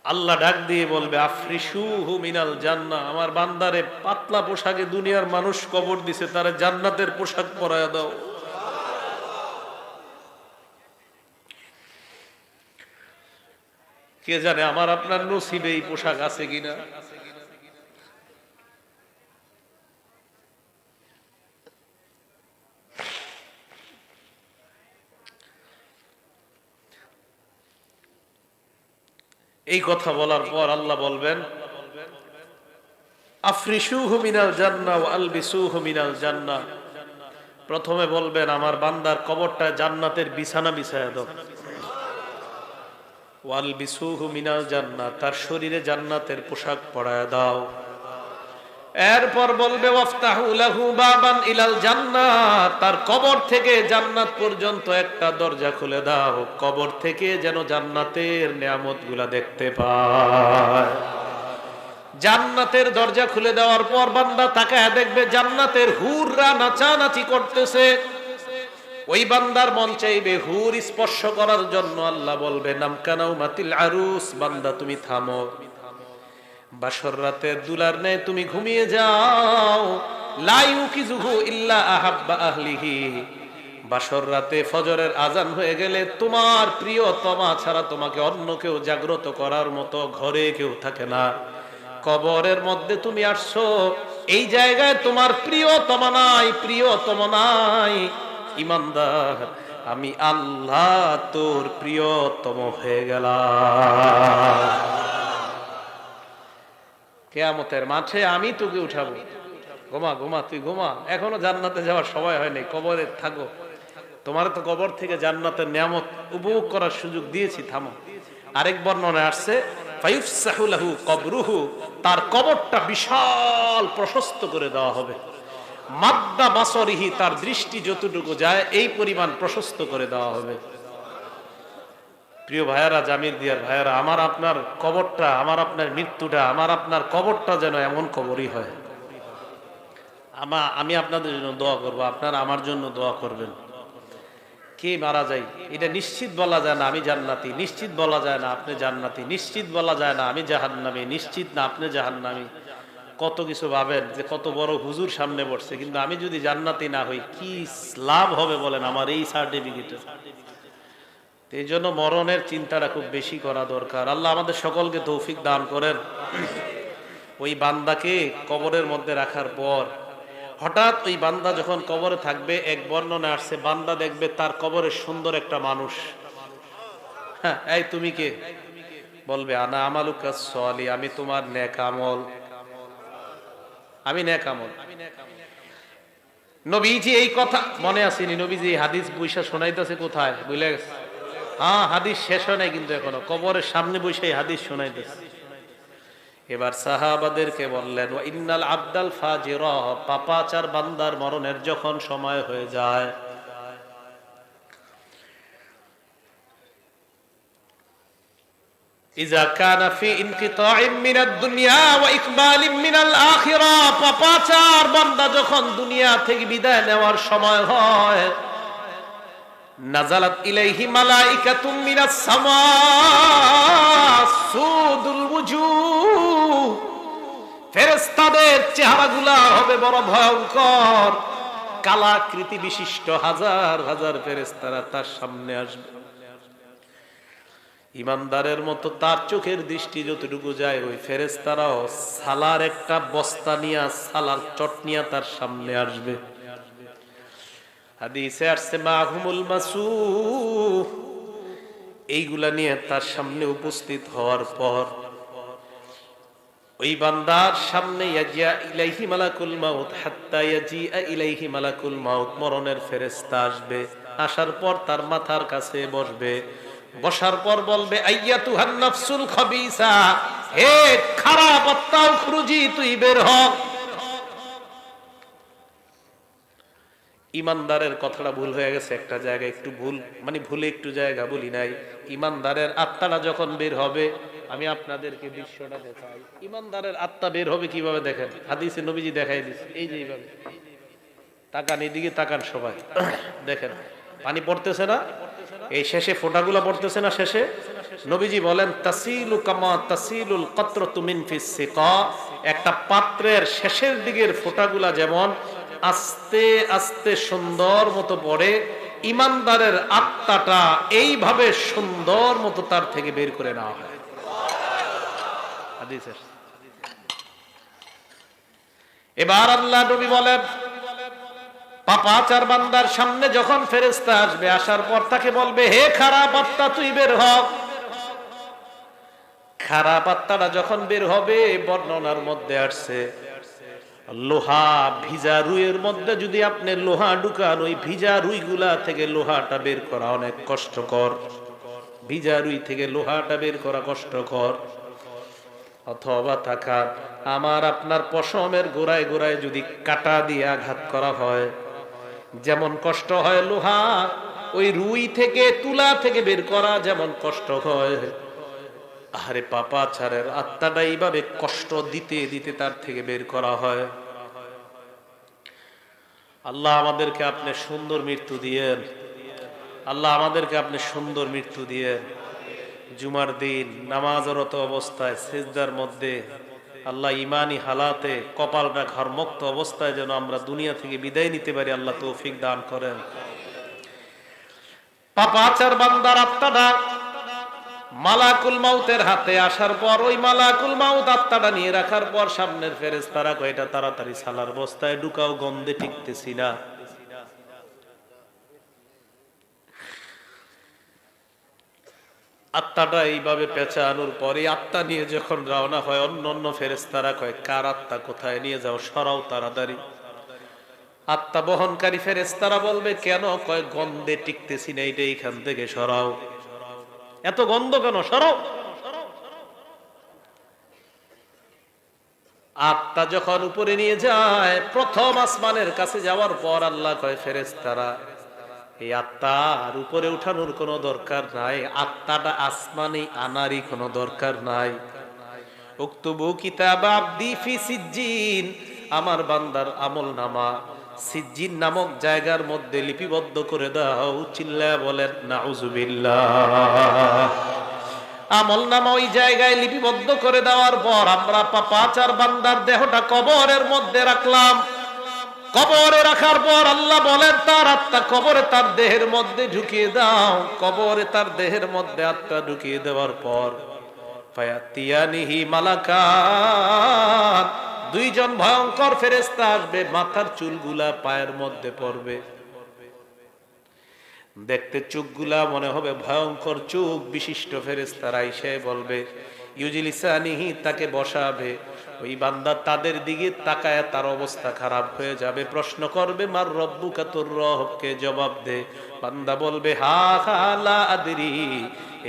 আল্লাহ ডাক দিয়ে বলবে আফরিশুহু মিনাল জান্নাহ, আমার বান্দারে পাতলা পোশাকে দুনিয়ার মানুষ কবর দিছে, তারে জান্নাতের পোশাক পরায়া দাও। কে জানে আমার আপনার নসিবে এই পোশাক আছে কিনা। এই কথা বলার পর আল্লাহ বলবেন আফরিশুহু মিনাল জান্নাহ ওয়া আলবিসুহু মিনাল জান্নাহ, প্রথমে বলবেন আমার বান্দার কবরটা জান্নাতের বিছানা বিছায়া দাও। ওয়া আলবিসুহু মিনাল জান্নাহ, তার শরীরে জান্নাতের পোশাক পরায়া দাও। এরপর বলবে ওয়াফতাহু লাহু বাবান ইলাল জান্নাহ, তার কবর থেকে জান্নাত পর্যন্ত একটা দরজা খুলে দাও, কবর থেকে যেন জান্নাতের নিয়ামতগুলা দেখতে পায়। জান্নাতের দরজা খুলে দেওয়ার পর বান্দা তাকায় দেখবে জান্নাতের হুররা নাচানাচি করতেছে। ওই বান্দার মন চাইবে হুর স্পর্শ করার জন্য। আল্লাহ বলবে নামকানাউ মাতিল আরুস, বান্দা তুমি থামো, বাসর রাতে দুলার নেই তুমি ঘুমিয়ে যাও। লা ইউকিজুহু ইল্লা আহাব্বা আহলিহি, বাসর রাতে ফজরের আজান হয়ে গেলে তোমার প্রিয়তমা ছাড়া তোমাকে অন্য কেউ জাগ্রত করার মতো ঘরে কেউ থাকে না। কবরের মধ্যে তুমি আসছো, এই জায়গায় তোমার প্রিয়তমা নাই, প্রিয়তমা নাই। ইমানদার, আমি আল্লাহ তোর প্রিয়তম হয়ে গেলাম। কিয়ামতের মাঠে আমি তোকে উঠাবো। ঘুমা ঘুমা, তুই ঘুমা, এখনো জান্নাতে যাওয়ার সময় হয়নি, কবরে থাকো। তোমার তো কবর থেকে জান্নাতের নিয়ামত উপভোগ করার সুযোগ দিয়েছি, থামো। আরেক বর্ণনায় আসছে ফায়ুফসাহু লাহু কবরুহু, তার কবরটা বিশাল প্রশস্ত করে দেওয়া হবে। মাদ্দা বাসরিহি, তার দৃষ্টি যতটুকু যায় এই পরিমাণ প্রশস্ত করে দেওয়া হবে। প্রিয় ভাইয়ারা, জামির দিয়ার ভাইয়ারা, আমার আপনার কবরটা, আমার আপনার মৃত্যুটা, আমার আপনার কবরটা যেন এমন কবরই হয়। আমি আপনাদের জন্য দোয়া করবো, আপনারা আমার জন্য দোয়া করবেন। কে মারা যায় এটা নিশ্চিত বলা যায় না আমি জান্নাতি, নিশ্চিত বলা যায় না আপনি জান্নাতি, নিশ্চিত বলা যায় না আমি জাহান্নামী, নিশ্চিত না আপনি জাহান্নামী। কত কিছু ভাবেন যে কত বড় হুজুর সামনে বসছে, কিন্তু আমি যদি জান্নাতি না হই কি লাভ হবে বলেন আমার এই সার্টিফিকেটের। এই জন্য মরণের চিন্তাটা খুব বেশি করা দরকার। আল্লাহ আমাদের সকলকে তৌফিক দান করেন। ওই বান্দাকে কবরের মধ্যে রাখার পর হঠাৎ ওই বান্দা যখন কবরে থাকবে, এক বর্ণনা আসছে বান্দা দেখবে তার কবরে সুন্দর একটা মানুষ। হ্যাঁ, এই তুমি কে? বলবে আনা আমালুকাস সলি, আমি তোমার নেক আমল, আমি নেক আমল। নবীজি এই কথা মনে আসেনি, নবীজি হাদিস বৈশা শোনাইতেছে কোথায় বুঝলে গেছে? হ্যাঁ, হাদিস শেষ হয় নাই কিন্তু এখনো, কবরের সামনে বসে হাদিস শোনাইতেছে। এবার সাহাবাদেরকে বললেন ওয়া ইন্নাল আবদাল ফাজিরা, পাপাচার বান্দার মরণের যখন সময় হয়ে যায়, ইজা কানা ফি ইনকিতাইম মিনাদ দুনিয়া ওয়া ইকবালিম মিনাল আখিরা, পাপাচার বান্দা যখন দুনিয়া থেকে বিদায় নেওয়ার সময় হয়, নাজালাত ইলাইহি মালাইকাতুম মিনাস সামা সুদুল ওয়ুজুহ, ফেরেশতাদের চেহারাগুলা হবে বড় ভয়ঙ্কর, কালাকৃতি বিশিষ্ট হাজার হাজার ফেরেশতারা তার সামনে আসবে। ইমানদারের মতো তার চোখের দৃষ্টি যতটুকু যায়, ওই ফেরেশতারাও সালার একটা বস্তা নিয়ে, সালার চট নিয়ে তার সামনে আসবে। হাদিসে আসছে মাহুমুল মাসুহ, এইগুলা নিয়ে তার সামনে উপস্থিত হওয়ার পর ওই বান্দার সামনে ইয়াজিয়া ইলাইহি মালাকুল মাউত হাত্তা ইয়াজিআ ইলাইহি মালাকুল মাউত, মরণের ফেরেশতা আসবে। আসার পর তার মাথার কাছে বসবে, বসার পর বলবে আইয়াতুহান নাফসুল খাবিসা, হে খারাপ আত্মা উখরুজি, তুই বের হ। ইমানদারের কথাটা ভুল হয়ে গেছে একটা জায়গায়, একটু ভুল মানে ভুলে একটু জায়গা বলি নাই। ইমানদারের আত্মাটা যখন বের হবে, আমি আপনাদেরকে দৃশ্যটা দেখাই। ইমানদারের আত্মা বের হবে কিভাবে দেখেন, হাদিসে নবীজি দেখাই দিচ্ছে। এই যে এইভাবে তাকান, এদিকে তাকান সবাই, দেখেন পানি পড়তেছে না, এই শেষে ফোঁটাগুলা পড়তেছে না, শেষে নবীজি বলেন তাসিলু কামা তাসিলুল কাতরাতু মিন ফিস সিকা, একটা পাত্রের শেষের দিকের ফোঁটাগুলা যেমন আস্তে আস্তে সুন্দর মতো পড়ে, ইমানদারের আত্মাটা এইভাবে সুন্দর মতো তার থেকে বের করে নেওয়া হয়। হাদিসের এবার আল্লাহ নবী বলেন, পাপাচার বান্দার সামনে যখন ফেরেশতা আসবে, আসার পর তাকে বলবে হে খারাপ আত্মা, তুই বের হ। খারাপ আত্মাটা যখন বের হবে, বর্ণনার মধ্যে আসছে লোহা ভিজা রুইয়ের মধ্যে যদি আপনি লোহা ঢুকান, ওই ভিজা রুইগুলা থেকে লোহাটা বের করা অনেক কষ্টকর। ভিজা রুই থেকে লোহাটা বের করা কষ্টকর। অথবা থাকা আমার আপনার পশমের গোড়ায় গোড়ায় যদি কাঁটা দিয়ে আঘাত করা হয়, যেমন কষ্ট হয় লোহা, ওই রুই থেকে তুলা থেকে বের করা যেমন কষ্ট হয়, আরে পাপাচারের আত্মাটা এইভাবে কষ্ট দিতে দিতে তার থেকে বের করা হয়। আল্লাহ আমাদেরকে আপনি সুন্দর মৃত্যু দিয়েন, আল্লাহ আমাদেরকে আপনি সুন্দর মৃত্যু দিয়েন। জুমার দিন নামাজরত অবস্থায় সিজদার মধ্যে আল্লাহ ইমানি হালাতে কপালটা ঘরমুক্ত অবস্থায় যেন আমরা দুনিয়া থেকে বিদায় নিতে পারি, আল্লাহ তৌফিক দান করেন। পাপাচার বান্দার আত্মাটা মালাকুল মাউতের হাতে আসার পর, ওই মালাকুল মাউত আত্মাটা নিয়ে রাখার পর সামনের ফেরেশতারা কয় এটা তাড়াতাড়ি সালার বস্তায় ঢুকাও, গন্ধে টিকতেছি না। আত্মাটা এইভাবে পেঁচানোর পরে আত্মা নিয়ে যখন রওনা হয়, অন্য অন্য ফেরেশতারা কয় কার আত্মা কোথায় নিয়ে যাও, সরাও তাড়াতাড়ি। আত্মা বহনকারী ফেরেশতারা বলবে কেন, কয় গন্ধে টিকতেছি না, এটা এইখান থেকে সরাও। এত গন্ধ কেন, সরাও। আত্মা যখন উপরে নিয়ে যায়, প্রথম আসমানের কাছে যাওয়ার পর আল্লাহ কয় ফেরেশতারা এই আত্মার উপরে উঠানোর কোনো দরকার নাই, আত্মাটা আসমানে আনারই কোনো দরকার নাই। উক্তুবু কিতাব আবদি ফি সিজ্জিন, আমার বান্দার আমল নামা সিজ্জিন নামক জায়গার মধ্যে লিপিবদ্ধ করে দাও। চিল্লায়া বলেন নাউজুবিল্লাহ। আমল নামা ওই জায়গায় লিপিবদ্ধ করে দেওয়ার পর আমরা পাপাচার বান্দার দেহটা কবরের মধ্যে রাখলাম। কবরে রাখার পর আল্লাহ বলেন তার আত্মা কবরে তার দেহের মধ্যে ঢুকিয়ে দাও। কবরে তার দেহের মধ্যে আত্মা ঢুকিয়ে দেওয়ার পর ফায়াতিয়ানিহি মালাকান, দুইজন ভয়ঙ্কর ফেরেশতা আসবে, মাথার চুলগুলা পায়ের মধ্যে পড়বে। দেখতে চোখগুলা মনে হবে ভয়ঙ্কর চোখ বিশিষ্ট ফেরেশতারা এসে বলবে ইউজিলিসানিহি, তাকে বসাবে। ওই বান্দা তাদের দিকে তাকায়, তার অবস্থা খারাপ হয়ে যাবে। প্রশ্ন করবে মার রব্বুকা, তোর রবকে জবাব দে। বান্দা বলবে হা হা লা আদরি,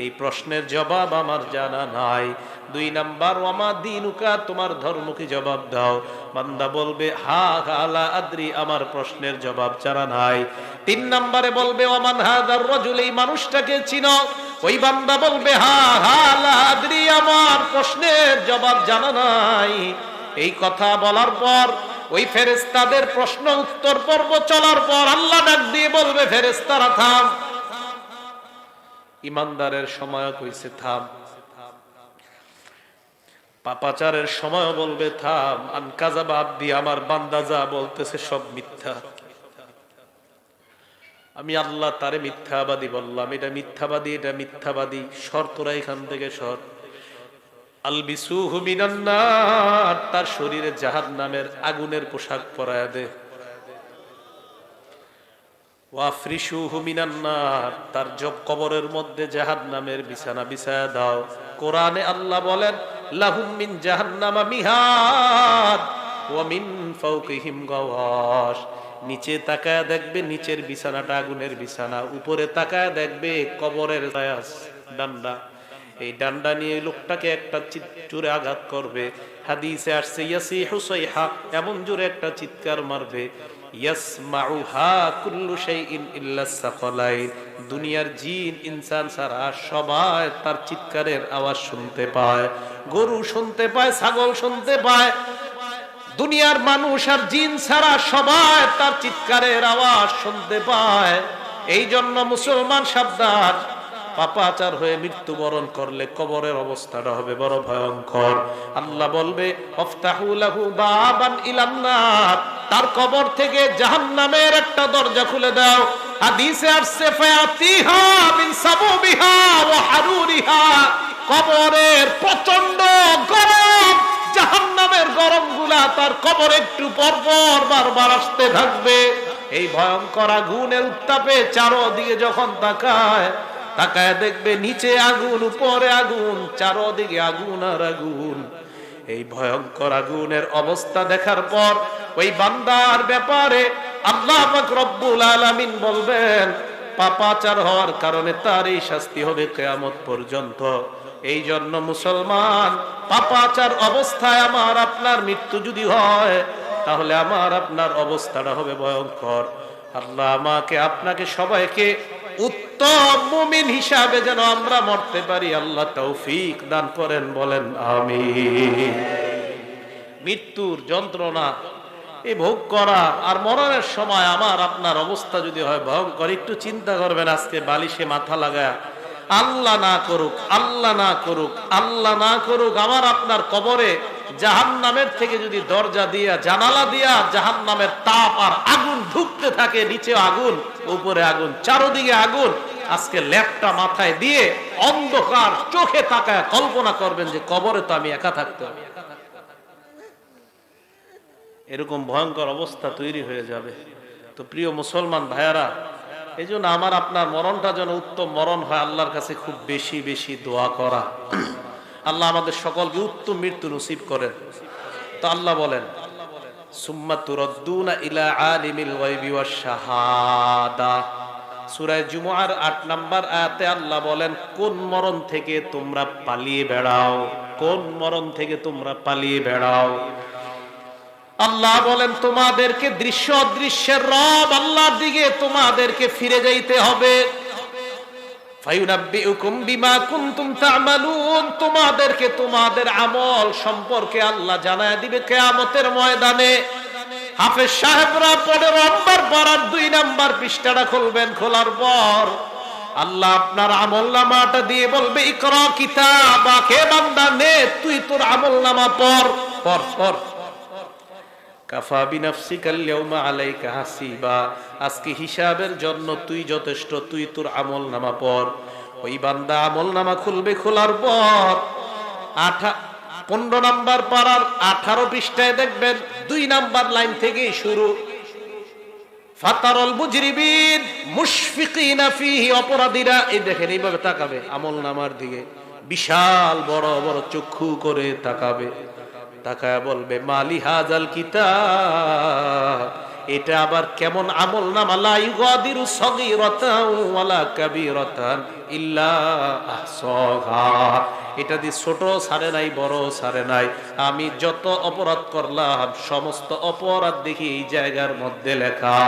এই প্রশ্নের জবাব আমার জানা নাই। 2 নাম্বার ওয়ামা দিনুকা, তোমার ধর্ম কি, জবাব দাও। বান্দা বলবে হা হা লা আদরি, আমার প্রশ্নের জবাব জানা নাই। 3 নম্বরে বলবে ওয়ামান হাদার রাজুল, এই মানুষটাকে চিনো। ওই বান্দা বলবে হা হা লা আদরি, আমার প্রশ্নের জবাব জানা নাই। এই কথা বলার পর ওই ফেরেশতাদের প্রশ্ন উত্তর পর্ব চলার পর আল্লাহ ডাক দিয়ে বলবে ফেরেশতারা থাম, ইমানদারের সময় কইছে থাম, পাপাচারের সময় বলবে থাম। আনকাযাবা আব্দি, আমার বান্দা যা বলতেছে সব মিথ্যা, আমি আল্লাহ তারে মিথ্যাবাদী বললাম, এটা মিথ্যাবাদী, এটা মিথ্যাবাদী, সর তোরা এখান থেকে সর। আলবিসুহু মিনান নার, তার শরীরে জাহান্নামের আগুনের পোশাক পরায়া দে। ওয়াফরিশুহু মিনান নার, তার কবরের মধ্যে জাহান্নামের বিছানা বিছায়া দাও। কোরআনে আল্লাহ বলেন লাহুম মিন জাহান্নামা মিহাদ ওয়া মিন ফাওকিহিম গাওয়াশ। নিচে তাকায় দেখবে নিচের বিছানাটা আগুনের বিছানা, উপরে তাকায় দেখবে কবরের ডান্ডা। এই ডান্ডা নিয়ে লোকটাকে একটা জোরে আঘাত করবে। হাদিসে আসছে ইয়াসিহু সাইহা, এমন জোরে একটা চিৎকার মারবে, ইয়াসমাউহা কুল্লু শাইইন ইল্লা সাকালাইন, দুনিয়ার জিন ইনসান ছাড়া সবাই তার চিৎকারের আওয়াজ শুনতে পায়। গরু শুনতে পায়, ছাগল শুনতে পায়, দুনিয়ার মানুষ আর জিন ছাড়া সবাই তার চিৎকারের আওয়াজ শুনতে পায়। এই জন্য মুসলমান সাবধান, পাপাচার হয়ে মৃত্যুবরণ করলে কবরের অবস্থাটা হবে বড় ভয়ঙ্কর। আল্লাহ বলবে আফতাহু লাহু বাবান ইলান নার, তার কবর থেকে জাহান্নামের একটা দরজা খুলে দাও। হাদিসে আসছে ফায়াতিহা মিন সাবুবিহা ওয়া হারুরিহা, কবরের প্রচন্ড গরম, জাহান্নামের গরমগুলা তার কবর একটু পর পর বারবার আসতে থাকবে। এই ভয়ঙ্কর আগুনের উত্তাপে চারদিকে যখন তাকায় দেখবে নিচে আগুন, উপরে আগুন, চারদিকে আগুন আর আগুন। এই ভয়ঙ্কর আগুনের অবস্থা দেখার পর ওই বান্দার ব্যাপারে আল্লাহ পাক রব্বুল আলামিন বলবেন পাপাচার হওয়ার কারণে তার এই শাস্তি হবে কিয়ামত পর্যন্ত। এই জন্য মুসলমান, পাপাচার অবস্থায় আমার আপনার মৃত্যু যদি হয় তাহলে আমার আপনার অবস্থাটা হবে ভয়ঙ্কর। আল্লাহ আমাকে আপনাকে সবাইকে উত্তম মুমিন হিসাবে যেন আমরা মরতে পারি, আল্লাহ তৌফিক দান করেন, বলেন আমিন। মৃত্যুর যন্ত্রণা এই ভোগ করা আর মরণের সময় আমার আপনার অবস্থা যদি হয় ভয়ঙ্কর, একটু চিন্তা করবেন। আজকে বালিশে মাথা লাগায় আল্লাহ না করুক, আল্লাহ না করুক, আল্লাহ না করুক, আমার আপনার কবরে জাহান্নামের থেকে যদি দরজা দিয়া, জানালা দিয়া জাহান্নামের তাপ আর আগুন ঢুকতে থাকে, নিচে আগুন, উপরে আগুন, চারদিকে আগুন, আজকে ল্যাপটা মাথায় দিয়ে অন্ধকার চোখে তাকায় কল্পনা করবেন যে কবরে তো আমি একা থাকতে হবে। এরকম ভয়ঙ্কর অবস্থা তৈরি হয়ে যাবে। তো প্রিয় মুসলমান ভাইয়ারা, এই জন্য আমার আপনার মরণটা যেন উত্তম মরণ হয়, আল্লাহর কাছে খুব বেশি বেশি দোয়া করা। আল্লাহ আমাদের সকলকে উত্তম মৃত্যু নসিব করেন। তো আল্লাহ বলেন সুম্মা তুরাদ্দুনা ইলা আলিমিল গায়বি ওয়াশ শাহাদা, সূরা জুমুআর ৮ নম্বর আয়াতে আল্লাহ বলেন কোন মরণ থেকে তোমরা পালিয়ে বেড়াও, কোন মরণ থেকে তোমরা পালিয়ে বেড়াও। আল্লাহ বলেন তোমাদেরকে দৃশ্য অদৃশ্যের রব আল্লাহর দিকে তোমাদেরকে ফিরে যাইতে হবে। ফায়ুনাব্বিউকুম বিমা কুনতুম তা'মালুন, তোমাদেরকে তোমাদের আমল সম্পর্কে আল্লাহ জানায় দিবে কিয়ামতের ময়দানে। হাফেজ সাহেবরা 15 নম্বর পারার 2 নম্বর পৃষ্ঠাটা খুলবেন, খোলার পর আল্লাহ আপনার আমলনামাটা দিয়ে বলবে ইকরা কিতাবাকে, বান্দা নে তুই তোর আমলনামা পড়, পড় পড়। কাফা বিনাফসিকাল ইয়াউমা আলাইকা হাসিবা, আজকে হিসাবের জন্য তুই যথেষ্ট, তুই তোর আমলনামা পড়। ওই বান্দা আমলনামা খুলবে, খোলার পর 15 নম্বর পারার 18 পৃষ্ঠায় দেখবেন 2 নম্বর লাইন থেকে শুরু, ফাতারাল মুজরিমিন মুশফিকিনা ফিহি, অপরাধীরা এই দেখেন এইভাবে তাকাবে আমলনামার দিকে, বিশাল বড় বড় চক্ষু করে তাকাবে, তাকায় বলবে মালি হাজাল কিতাব, এটা আবার কেমন আমলনামা, লা ইউগাদিরু সগীরাতান ওয়ালা কাবীরাতান ইল্লা আহসাহা, এটা দিয়ে ছোট ছাড়ে নাই, বড় ছাড়ে নাই, আমি যত অপরাধ করলাম সমস্ত অপরাধ দেখি এই জায়গার মধ্যে লেখা।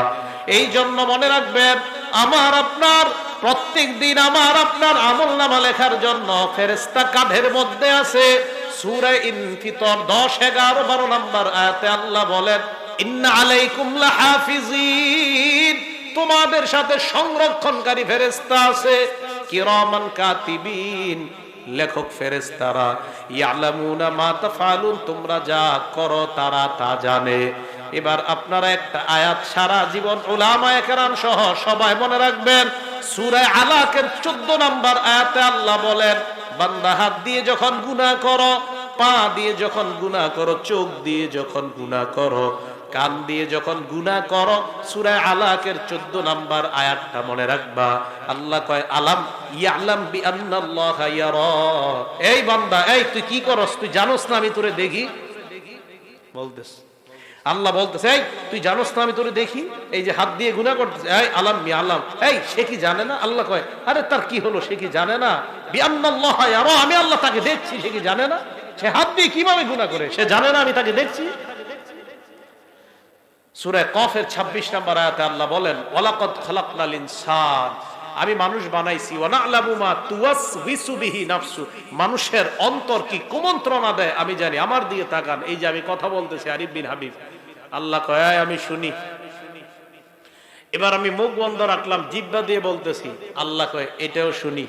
এই জন্য মনে রাখবেন আমার আপনার প্রত্যেক দিন আমার আপনার আমলনামা লেখার জন্য ফেরেশতা কাঁধের মধ্যে আছে। সূরা ইনফিতর 10, 11, 12 নম্বর আয়াতে আল্লাহ বলেন ইন্না আলাইকুম লাহাফিজিন, তোমাদের সাথে সংরক্ষণকারী ফেরেশতা আছে। কিরামান কাতিবিন, লেখক ফেরেশতারা, ইয়ালামুনা মা তাফআলুন, তোমরা যা করো তারা তা জানে। এবার আপনারা একটা আয়াত সারা জীবন উলামায়ে কেরাম সহ সবাই মনে রাখবেন। সূরা আলাকের 14 নম্বর আয়াতে আল্লাহ বলেন, বান্দা হাত দিয়ে যখন গুনাহ করো, পা দিয়ে যখন গুনাহ করো, চোখ দিয়ে যখন গুনাহ করো, কান দিয়ে যখন গুনাহ করো, সূরা আলাকের 14 নম্বর আয়াতটা মনে রাখবা। আল্লাহ কয় আলাম ইয়ালাম বিআন্নাল্লাহা ইয়ারা। এই বান্দা, এই তুই কি করস? তুই জানোস না আমি তোরে দেখি? বলতেছ আল্লাহ বলতেছে, এই তুই জানোস না আমি তোরে দেখি? এই যে হাত দিয়ে গুনাহ করতেছে, এই আলাম বিআলাম, এই সে কি জানে না? আল্লাহ কয় আরে তার কি হলো, সে কি জানে না? বিআন্নাল্লাহা ইয়ারা, আমি আল্লাহ তাকে দেখছি, সে কি জানে না? সে হাত দিয়ে কিভাবে গুনাহ করে, সে জানে না আমি তাকে দেখছি? সূরা কফের 26 নম্বর আয়াতে আল্লাহ বলেন, ওয়ালাকাদ খালাকনাল ইনসান, আমি মানুষ বানাইছি, ওয়া না'লামু মা তুওয়াসওয়িসু বিহি নাফসু, মানুষের অন্তর কি কুমন্ত্রণা দেয় আমি জানি। আমার দিকে তাকান, এই যে আমি কথা বলতেছি আরিফ বিন হাবিব, আল্লাহ কয় আমি শুনি। এবার আমি মুখ বন্ধ রাখলাম, জিহ্বা দিয়ে বলতেছি, আল্লাহ কয় এটাও শুনি।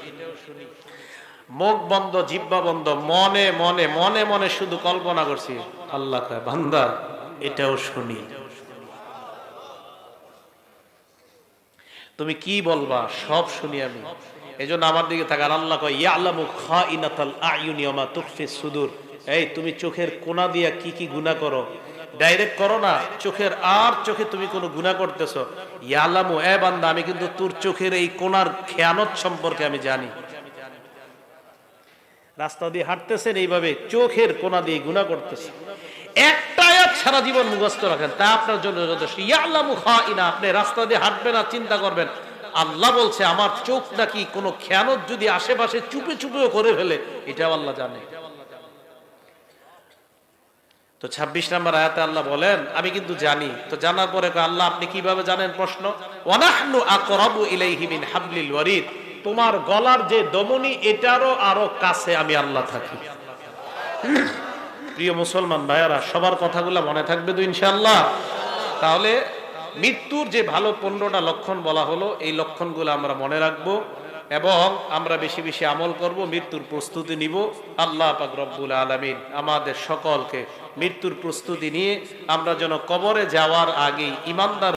মুখ বন্ধ, জিহ্বা বন্ধ, মনে মনে মনে মনে শুধু কল্পনা করছি, আল্লাহ কয় বান্দা এটাও শুনি। তুমি কি বলবা সব শুনি আমি, এজন্য আমার দিকে তাকান। আল্লাহ কয় ইয়ালামু খাইনাতাল আয়ুনি ওয়া মা তুখফিস সুদূর, এই তুমি চোখের কোনা দিয়া কি কি গুনাহ করো, ডাইরেক্ট করো না, চোখের আর চোখে তুমি কোনো গুনাহ করতেছো, ইয়ালামু, এ বান্দা আমি কিন্তু তোর চোখের এই কোনার খেয়ানত সম্পর্কে আমি জানি। রাস্তা দিয়ে হাঁটতেছেন, এইভাবে চোখের কোনা দিয়ে গুনাহ করতেছেন, একটা আয়াত সারা জীবন মুখস্থ রাখেন, তা আপনার জন্য যথেষ্ট। ইয়ালামু খাইনা, আপনি রাস্তা দিয়ে হাঁটবেন আর চিন্তা করবেন, আল্লাহ বলছে আমার চোখ নাকি কোনো খেয়ানত যদি আশেপাশে চুপে চুপেও করে ফেলে, এটাও আল্লাহ জানে। তো 26 নম্বর আয়াতে আল্লাহ বলেন আমি কিন্তু জানি। তো জানার পরে আল্লাহ আপনি কিভাবে জানেন? প্রশ্ন, ওয়ানাহনু আকরাবু ইলাইহি মিন হাবলিল ওয়ারিদ, তোমার গলার যে দমনি এটারও আরো কাছে আমি আল্লাহ থাকি। প্রিয় মুসলমান ভাইয়ারা, সবার কথাগুলো মনে থাকবে তো ইনশাআল্লাহ? তাহলে মৃত্যুর যে ভালো 15টা লক্ষণ বলা হলো, এই লক্ষণগুলো আমরা মনে রাখবো এবং আমরা বেশি বেশি আমল করব, মৃত্যুর প্রস্তুতি নিব। আল্লাহ পাক রব্বুল আলামিন আমাদের সকলকে মৃত্যুর প্রস্তুতি নিয়ে আমরা যেন কবরে যাওয়ার আগেই ঈমানদার